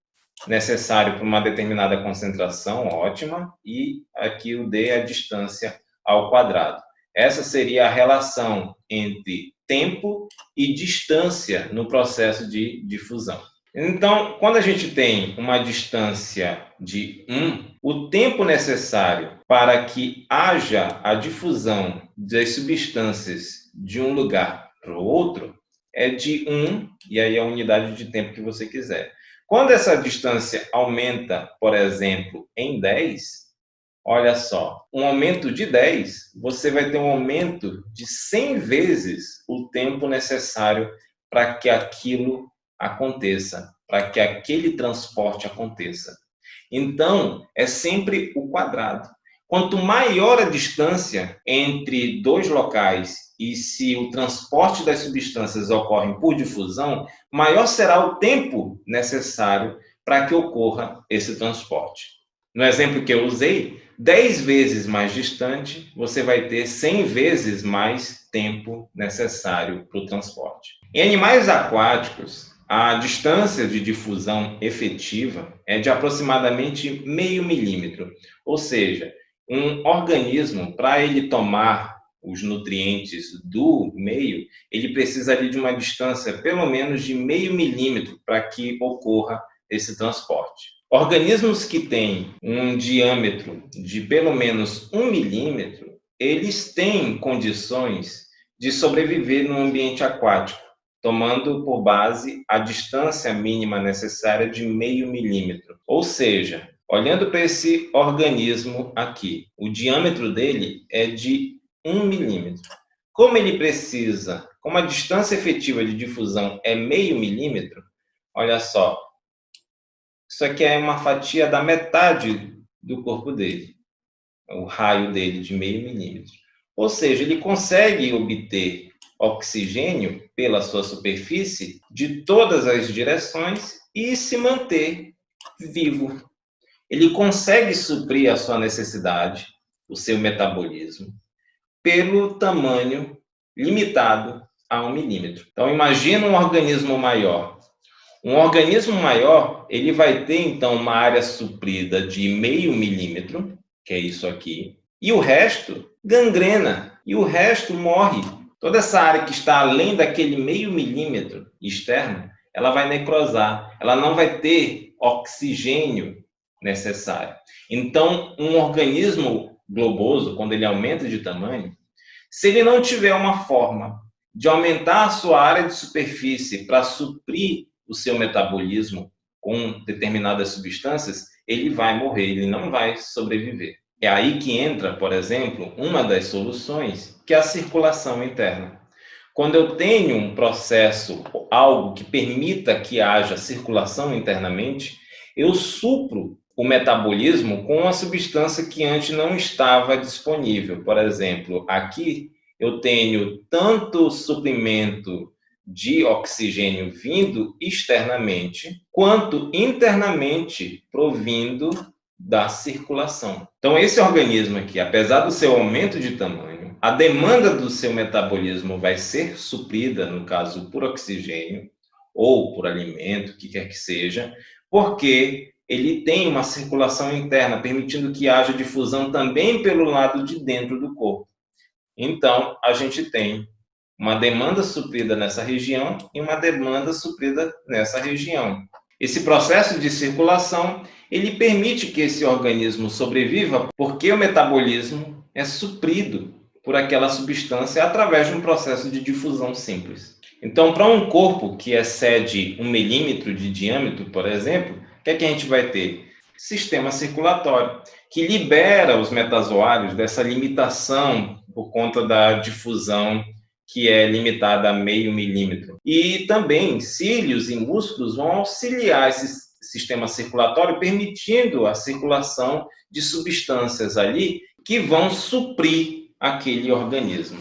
necessário para uma determinada concentração ótima, e aqui o D é a distância ao quadrado. Essa seria a relação entre tempo e distância no processo de difusão. Então, quando a gente tem uma distância de 1, o tempo necessário para que haja a difusão das substâncias de um lugar para o outro é de 1, e aí a unidade de tempo que você quiser. Quando essa distância aumenta, por exemplo, em 10, olha só, um aumento de 10, você vai ter um aumento de 100 vezes o tempo necessário para que aquilo aconteça, para que aquele transporte aconteça. Então, é sempre o quadrado. Quanto maior a distância entre dois locais e se o transporte das substâncias ocorre por difusão, maior será o tempo necessário para que ocorra esse transporte. No exemplo que eu usei, 10 vezes mais distante, você vai ter 100 vezes mais tempo necessário para o transporte. Em animais aquáticos, a distância de difusão efetiva é de aproximadamente meio milímetro, ou seja, um organismo, para ele tomar os nutrientes do meio, ele precisa ali de uma distância pelo menos de meio milímetro para que ocorra esse transporte. Organismos que têm um diâmetro de pelo menos 1 milímetro, eles têm condições de sobreviver no ambiente aquático, tomando por base a distância mínima necessária de meio milímetro. Ou seja, olhando para esse organismo aqui, o diâmetro dele é de 1 milímetro. Como ele precisa, como a distância efetiva de difusão é meio milímetro, olha só, isso aqui é uma fatia da metade do corpo dele, o raio dele de meio milímetro. Ou seja, ele consegue obter oxigênio pela sua superfície de todas as direções e se manter vivo. Ele consegue suprir a sua necessidade, o seu metabolismo, pelo tamanho limitado a 1 milímetro. Então, imagina um organismo maior. Um organismo maior, ele vai ter, então, uma área suprida de 0,5 milímetro, que é isso aqui, e o resto gangrena, e o resto morre. Toda essa área que está além daquele 0,5 milímetro externo, ela vai necrosar, ela não vai ter oxigênio necessário. Então, um organismo globoso, quando ele aumenta de tamanho, se ele não tiver uma forma de aumentar a sua área de superfície para suprir o seu metabolismo com determinadas substâncias, ele vai morrer, ele não vai sobreviver. É aí que entra, por exemplo, uma das soluções, que é a circulação interna. Quando eu tenho um processo, algo que permita que haja circulação internamente, eu supro o metabolismo com uma substância que antes não estava disponível. Por exemplo, aqui eu tenho tanto suprimento de oxigênio vindo externamente, quanto internamente provindo da circulação. Então, esse organismo aqui, apesar do seu aumento de tamanho, a demanda do seu metabolismo vai ser suprida, no caso, por oxigênio ou por alimento, o que quer que seja, porque ele tem uma circulação interna, permitindo que haja difusão também pelo lado de dentro do corpo. Então, a gente tem uma demanda suprida nessa região e uma demanda suprida nessa região. Esse processo de circulação, ele permite que esse organismo sobreviva porque o metabolismo é suprido por aquela substância através de um processo de difusão simples. Então, para um corpo que excede 1 milímetro de diâmetro, por exemplo, o que é que a gente vai ter? Sistema circulatório, que libera os metazoários dessa limitação por conta da difusão que é limitada a 0,5 milímetro. E também cílios e músculos vão auxiliar esse sistema circulatório, permitindo a circulação de substâncias ali que vão suprir aquele organismo.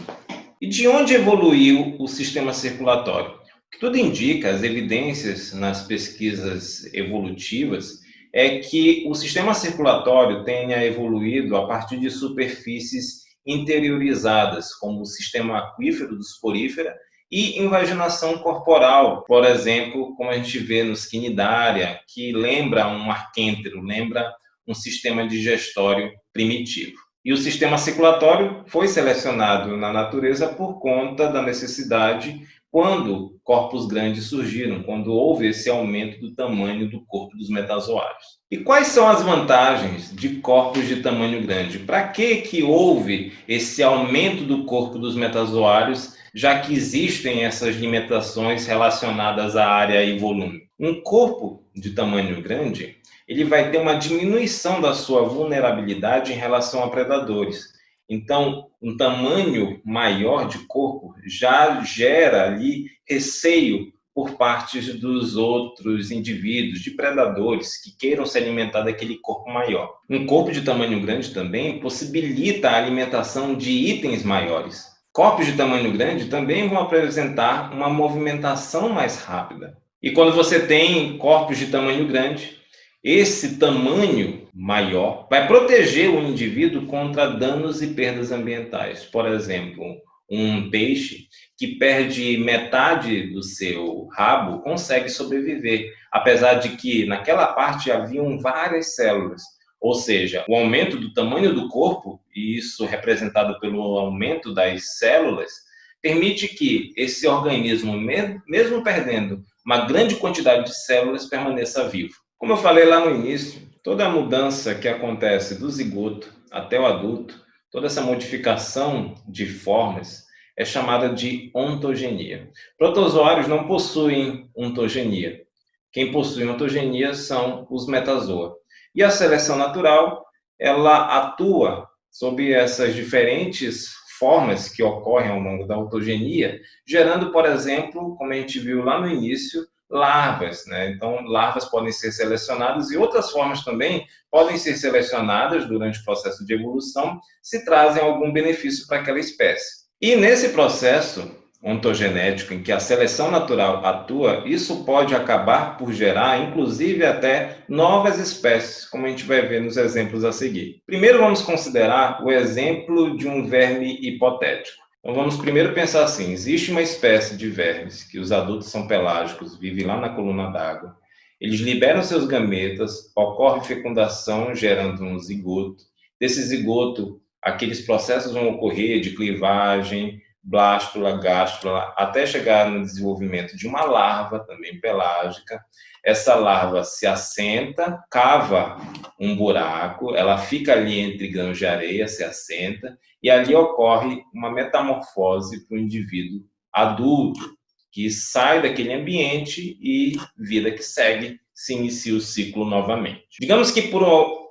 E de onde evoluiu o sistema circulatório? O que tudo indica, as evidências nas pesquisas evolutivas, é que o sistema circulatório tenha evoluído a partir de superfícies interiorizadas, como o sistema aquífero dos porífera e invaginação corporal, por exemplo, como a gente vê no Cnidaria, que lembra um arquêntero, lembra um sistema digestório primitivo. E o sistema circulatório foi selecionado na natureza por conta da necessidade quando corpos grandes surgiram, quando houve esse aumento do tamanho do corpo dos metazoários. E quais são as vantagens de corpos de tamanho grande? Para que houve esse aumento do corpo dos metazoários, já que existem essas limitações relacionadas à área e volume? Um corpo de tamanho grande, ele vai ter uma diminuição da sua vulnerabilidade em relação a predadores. Então, um tamanho maior de corpo já gera ali receio por parte dos outros indivíduos, de predadores que queiram se alimentar daquele corpo maior. Um corpo de tamanho grande também possibilita a alimentação de itens maiores. Corpos de tamanho grande também vão apresentar uma movimentação mais rápida. E quando você tem corpos de tamanho grande, esse tamanho maior vai proteger o indivíduo contra danos e perdas ambientais. Por exemplo, um peixe que perde metade do seu rabo consegue sobreviver, apesar de que naquela parte haviam várias células. Ou seja, o aumento do tamanho do corpo, e isso representado pelo aumento das células, permite que esse organismo, mesmo perdendo uma grande quantidade de células, permaneça vivo. Como eu falei lá no início, toda a mudança que acontece do zigoto até o adulto, toda essa modificação de formas é chamada de ontogenia. Protozoários não possuem ontogenia. Quem possui ontogenia são os metazoa. E a seleção natural, ela atua sobre essas diferentes formas que ocorrem ao longo da ontogenia, gerando, por exemplo, como a gente viu lá no início, larvas, né? Então, larvas podem ser selecionadas e outras formas também podem ser selecionadas durante o processo de evolução se trazem algum benefício para aquela espécie. E nesse processo, ontogenético em que a seleção natural atua, isso pode acabar por gerar, inclusive, até novas espécies, como a gente vai ver nos exemplos a seguir. Primeiro, vamos considerar o exemplo de um verme hipotético. Então, vamos primeiro pensar assim: existe uma espécie de vermes que os adultos são pelágicos, vivem lá na coluna d'água. Eles liberam seus gametas, ocorre fecundação, gerando um zigoto. Desse zigoto, aqueles processos vão ocorrer de clivagem, blástula, gástula, até chegar no desenvolvimento de uma larva, também pelágica. Essa larva se assenta, cava um buraco, ela fica ali entre grãos de areia, se assenta, e ali ocorre uma metamorfose para o indivíduo adulto, que sai daquele ambiente e vida que segue, se inicia o ciclo novamente. Digamos que por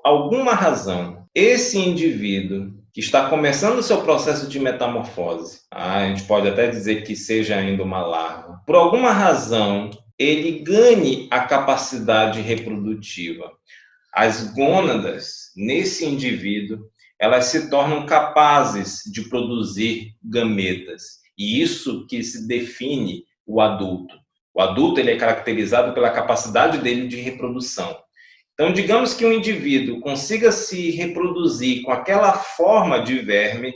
alguma razão, esse indivíduo que está começando o seu processo de metamorfose, a gente pode até dizer que seja ainda uma larva, por alguma razão, ele ganhe a capacidade reprodutiva. As gônadas, nesse indivíduo, elas se tornam capazes de produzir gametas. E isso que se define o adulto. O adulto ele é caracterizado pela capacidade dele de reprodução. Então, digamos que um indivíduo consiga se reproduzir com aquela forma de verme,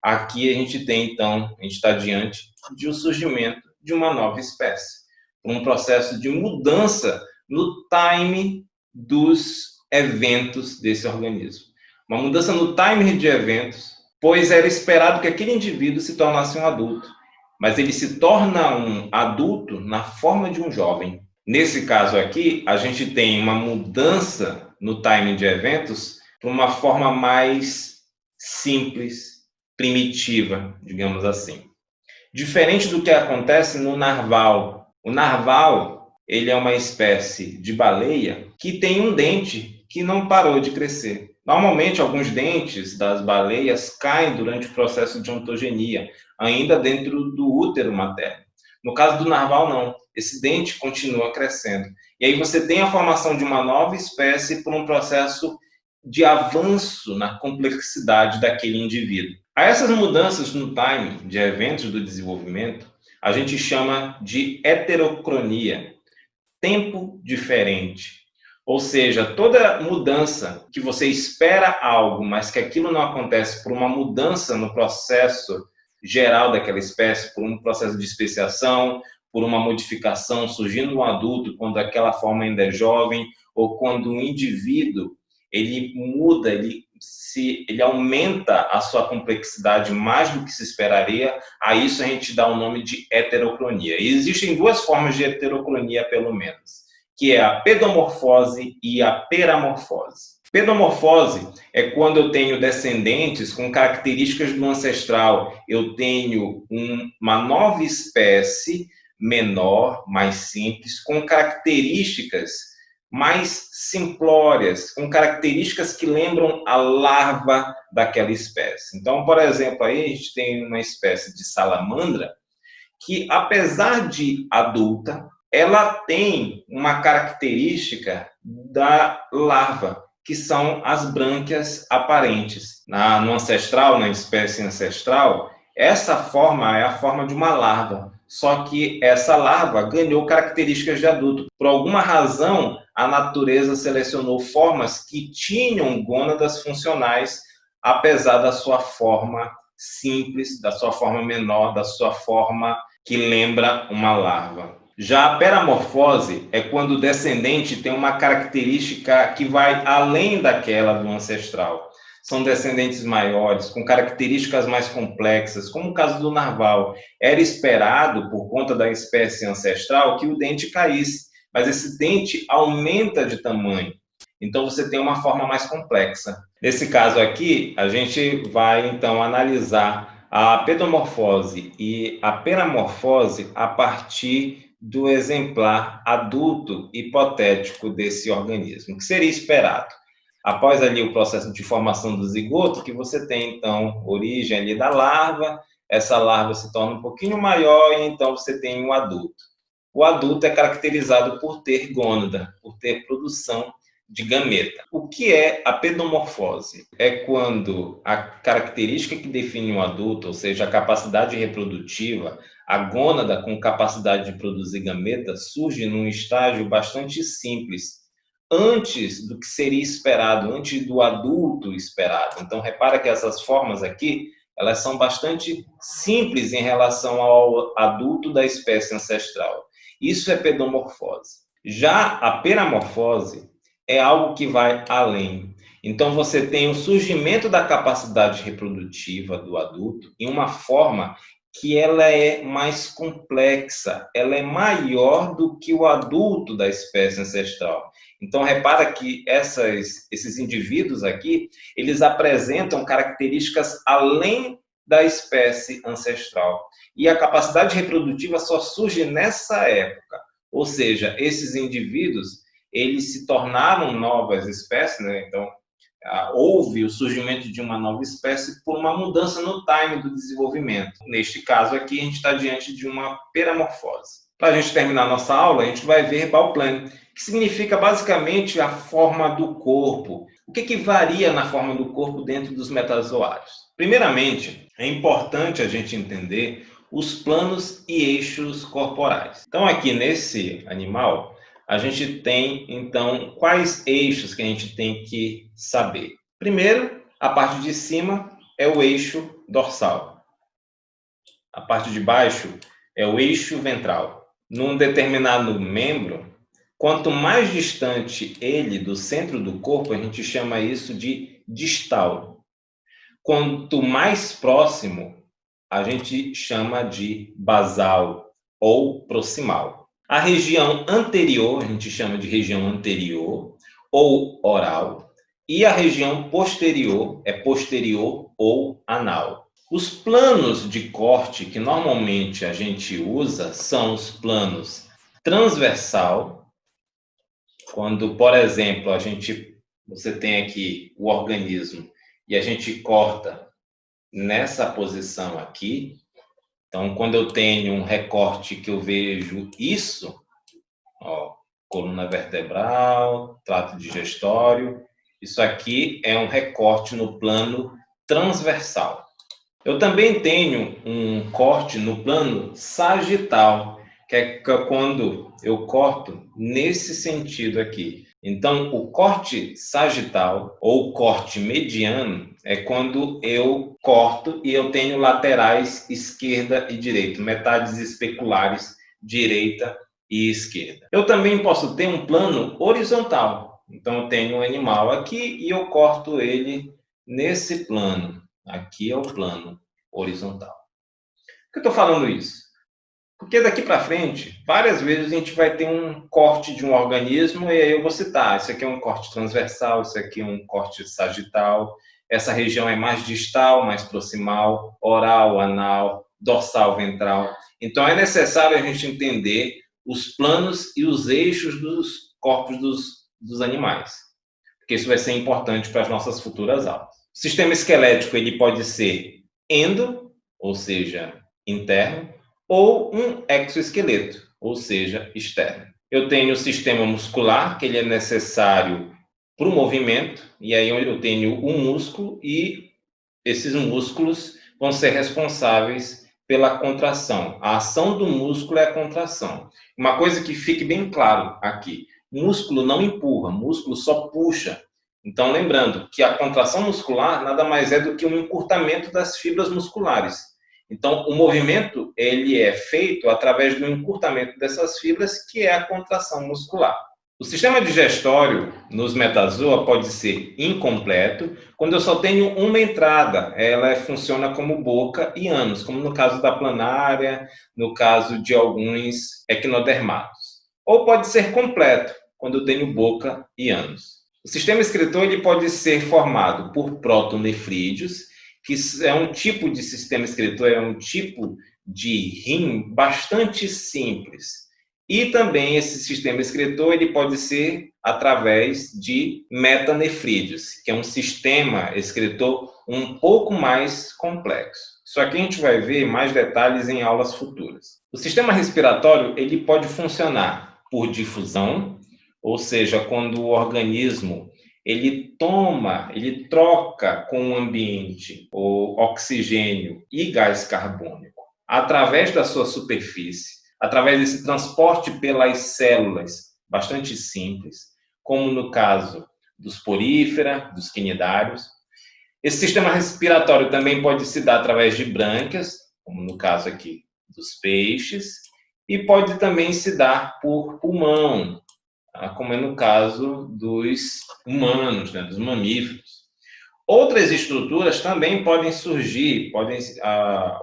aqui a gente tem, então, a gente está diante de um surgimento de uma nova espécie, um processo de mudança no time dos eventos desse organismo. Uma mudança no timer de eventos, pois era esperado que aquele indivíduo se tornasse um adulto, mas ele se torna um adulto na forma de um jovem. Nesse caso aqui, a gente tem uma mudança no timing de eventos para uma forma mais simples, primitiva, digamos assim. Diferente do que acontece no narval. O narval, ele é uma espécie de baleia que tem um dente que não parou de crescer. Normalmente, alguns dentes das baleias caem durante o processo de ontogenia, ainda dentro do útero materno. No caso do narval, não. Esse dente continua crescendo. E aí você tem a formação de uma nova espécie por um processo de avanço na complexidade daquele indivíduo. A essas mudanças no timing de eventos do desenvolvimento, a gente chama de heterocronia, tempo diferente. Ou seja, toda mudança que você espera algo, mas que aquilo não acontece por uma mudança no processo geral daquela espécie, por um processo de especiação, por uma modificação surgindo um adulto quando aquela forma ainda é jovem, ou quando um indivíduo ele muda, ele aumenta a sua complexidade mais do que se esperaria, a isso a gente dá o nome de heterocronia. E existem duas formas de heterocronia, pelo menos, que é a pedomorfose e a peramorfose. Pedomorfose é quando eu tenho descendentes com características do ancestral. Eu tenho uma nova espécie menor, mais simples, com características mais simplórias, com características que lembram a larva daquela espécie. Então, por exemplo, aí a gente tem uma espécie de salamandra que, apesar de adulta, ela tem uma característica da larva, que são as brânquias aparentes. No ancestral, na espécie ancestral, essa forma é a forma de uma larva, só que essa larva ganhou características de adulto. Por alguma razão, a natureza selecionou formas que tinham gônadas funcionais, apesar da sua forma simples, da sua forma menor, da sua forma que lembra uma larva. Já a peramorfose é quando o descendente tem uma característica que vai além daquela do ancestral. São descendentes maiores, com características mais complexas, como o caso do narval. Era esperado, por conta da espécie ancestral, que o dente caísse, mas esse dente aumenta de tamanho. Então, você tem uma forma mais complexa. Nesse caso aqui, a gente vai, então, analisar a pedomorfose e a peramorfose a partir do exemplar adulto hipotético desse organismo, que seria esperado. Após ali o processo de formação do zigoto, que você tem, então, origem ali da larva, essa larva se torna um pouquinho maior e então você tem um adulto. O adulto é caracterizado por ter gônada, por ter produção de gameta. O que é a pedomorfose? É quando a característica que define um adulto, ou seja, a capacidade reprodutiva, A gônada, com capacidade de produzir gametas, surge num estágio bastante simples, antes do que seria esperado, antes do adulto esperado. Então, repara que essas formas aqui, elas são bastante simples em relação ao adulto da espécie ancestral. Isso é pedomorfose. Já a peramorfose é algo que vai além. Então, você tem o surgimento da capacidade reprodutiva do adulto em uma forma que ela é mais complexa, ela é maior do que o adulto da espécie ancestral. Então, repara que esses indivíduos aqui, eles apresentam características além da espécie ancestral. E a capacidade reprodutiva só surge nessa época. Ou seja, esses indivíduos, eles se tornaram novas espécies, né? Então, houve o surgimento de uma nova espécie por uma mudança no time do desenvolvimento. Neste caso aqui, a gente está diante de uma peramorfose. Para a gente terminar a nossa aula, a gente vai ver bauplane, que significa basicamente a forma do corpo. O que varia na forma do corpo dentro dos metazoários? Primeiramente, é importante a gente entender os planos e eixos corporais. Então, aqui nesse animal, a gente tem, então, quais eixos que a gente tem que saber. Primeiro, a parte de cima é o eixo dorsal. A parte de baixo é o eixo ventral. Num determinado membro, quanto mais distante ele do centro do corpo, a gente chama isso de distal. Quanto mais próximo, a gente chama de basal ou proximal. A região anterior, a gente chama de região anterior ou oral, e a região posterior é posterior ou anal. Os planos de corte que normalmente a gente usa são os planos transversal, quando, por exemplo, você tem aqui o organismo e a gente corta nessa posição aqui. Então, quando eu tenho um recorte que eu vejo isso, ó, coluna vertebral, trato digestório, isso aqui é um recorte no plano transversal. Eu também tenho um corte no plano sagital, que é quando eu corto nesse sentido aqui. Então, o corte sagital ou corte mediano é quando eu corto e eu tenho laterais esquerda e direita, metades especulares direita e esquerda. Eu também posso ter um plano horizontal. Então, eu tenho um animal aqui e eu corto ele nesse plano. Aqui é o plano horizontal. Por que eu estou falando isso? Porque daqui para frente, várias vezes a gente vai ter um corte de um organismo e aí eu vou citar, isso aqui é um corte transversal, isso aqui é um corte sagital, essa região é mais distal, mais proximal, oral, anal, dorsal, ventral. Então é necessário a gente entender os planos e os eixos dos corpos dos animais, porque isso vai ser importante para as nossas futuras aulas. O sistema esquelético ele pode ser endo, ou seja, interno, ou um exoesqueleto, ou seja, externo. Eu tenho o sistema muscular, que ele é necessário para o movimento, e aí eu tenho o músculo, e esses músculos vão ser responsáveis pela contração. A ação do músculo é a contração. Uma coisa que fique bem claro aqui, músculo não empurra, músculo só puxa. Então, lembrando que a contração muscular nada mais é do que um encurtamento das fibras musculares. Então, o movimento ele é feito através do encurtamento dessas fibras, que é a contração muscular. O sistema digestório nos metazoa pode ser incompleto quando eu só tenho uma entrada. Ela funciona como boca e ânus, como no caso da planária, no caso de alguns equinodermatos. Ou pode ser completo, quando eu tenho boca e ânus. O sistema excretor ele pode ser formado por protonefrídeos, que é um tipo de sistema excretor, é um tipo de rim bastante simples. E também esse sistema excretor ele pode ser através de metanefrídeos, que é um sistema excretor um pouco mais complexo. Isso aqui a gente vai ver mais detalhes em aulas futuras. O sistema respiratório ele pode funcionar por difusão, ou seja, quando o organismo ele troca com o ambiente o oxigênio e gás carbônico através da sua superfície, através desse transporte pelas células, bastante simples, como no caso dos porífera, dos quinidários. Esse sistema respiratório também pode se dar através de brânquias, como no caso aqui dos peixes, e pode também se dar por pulmão, como é no caso dos humanos, né, dos mamíferos. Outras estruturas também podem surgir, podem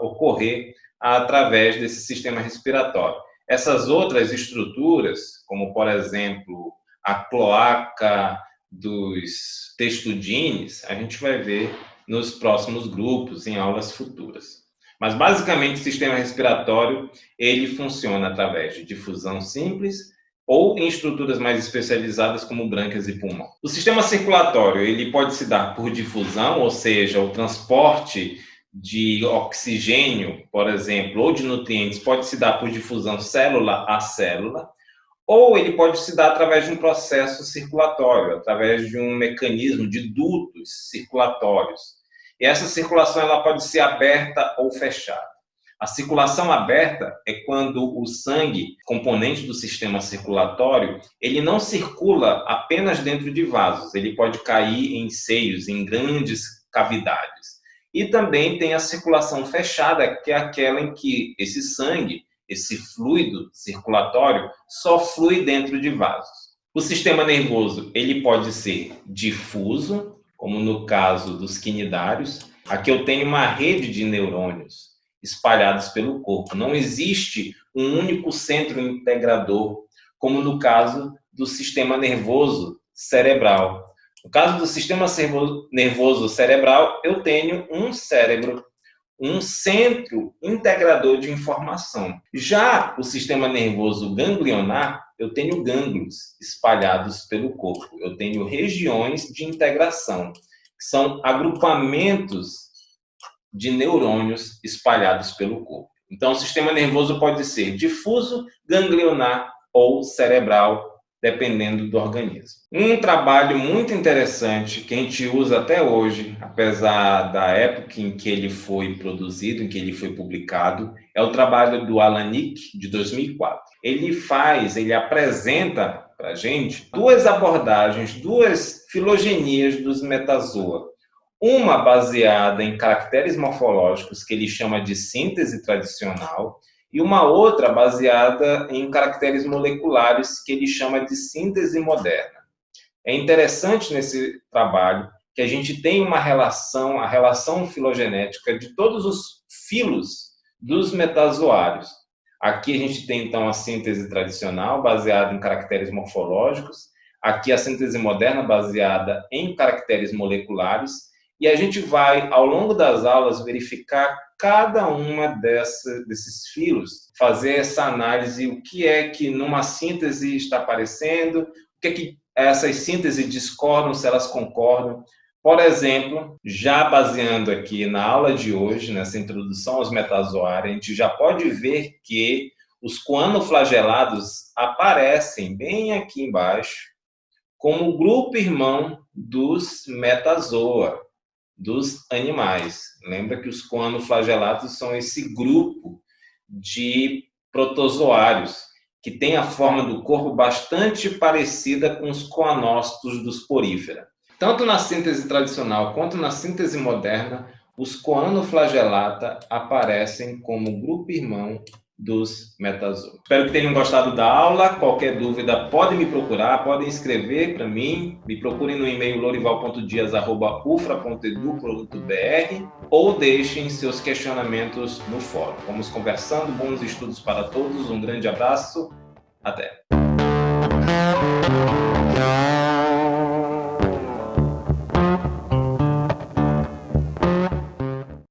ocorrer através desse sistema respiratório. Essas outras estruturas, como por exemplo a cloaca dos testudines, a gente vai ver nos próximos grupos, em aulas futuras. Mas basicamente o sistema respiratório ele funciona através de difusão simples ou em estruturas mais especializadas como brânquias e pulmão. O sistema circulatório ele pode se dar por difusão, ou seja, o transporte de oxigênio, por exemplo, ou de nutrientes pode se dar por difusão célula a célula, ou ele pode se dar através de um processo circulatório, através de um mecanismo de dutos circulatórios. E essa circulação ela pode ser aberta ou fechada. A circulação aberta é quando o sangue, componente do sistema circulatório, ele não circula apenas dentro de vasos, ele pode cair em seios, em grandes cavidades. E também tem a circulação fechada, que é aquela em que esse sangue, esse fluido circulatório, só flui dentro de vasos. O sistema nervoso, ele pode ser difuso, como no caso dos quinidários. Aqui eu tenho uma rede de neurônios espalhados pelo corpo. Não existe um único centro integrador, como no caso do sistema nervoso cerebral. No caso do sistema nervoso cerebral, eu tenho um cérebro, um centro integrador de informação. Já o sistema nervoso ganglionar, eu tenho gânglios espalhados pelo corpo. Eu tenho regiões de integração, que são agrupamentos de neurônios espalhados pelo corpo. Então, o sistema nervoso pode ser difuso, ganglionar ou cerebral, dependendo do organismo. Um trabalho muito interessante que a gente usa até hoje, apesar da época em que ele foi produzido, em que ele foi publicado, é o trabalho do Alan Nick, de 2004. Ele apresenta para a gente duas abordagens, duas filogenias dos metazoa. Uma baseada em caracteres morfológicos, que ele chama de síntese tradicional, e uma outra baseada em caracteres moleculares, que ele chama de síntese moderna. É interessante nesse trabalho que a gente tem uma relação, a relação filogenética de todos os filos dos metazoários. Aqui a gente tem, então, a síntese tradicional, baseada em caracteres morfológicos. Aqui a síntese moderna, baseada em caracteres moleculares. E a gente vai, ao longo das aulas, verificar cada uma desses filos, fazer essa análise, o que é que numa síntese está aparecendo, o que é que essas sínteses discordam, se elas concordam. Por exemplo, já baseando aqui na aula de hoje, nessa introdução aos metazoários, a gente já pode ver que os coanoflagelados aparecem bem aqui embaixo como o grupo irmão dos metazoa, dos animais. Lembra que os coanoflagelados são esse grupo de protozoários que tem a forma do corpo bastante parecida com os coanócitos dos porífera. Tanto na síntese tradicional quanto na síntese moderna, os coanoflagelata aparecem como grupo irmão dos metazoa. Espero que tenham gostado da aula. Qualquer dúvida, podem me procurar, podem escrever para mim. Me procurem no e-mail lorival.dias@ufra.edu.br ou deixem seus questionamentos no fórum. Vamos conversando. Bons estudos para todos. Um grande abraço. Até!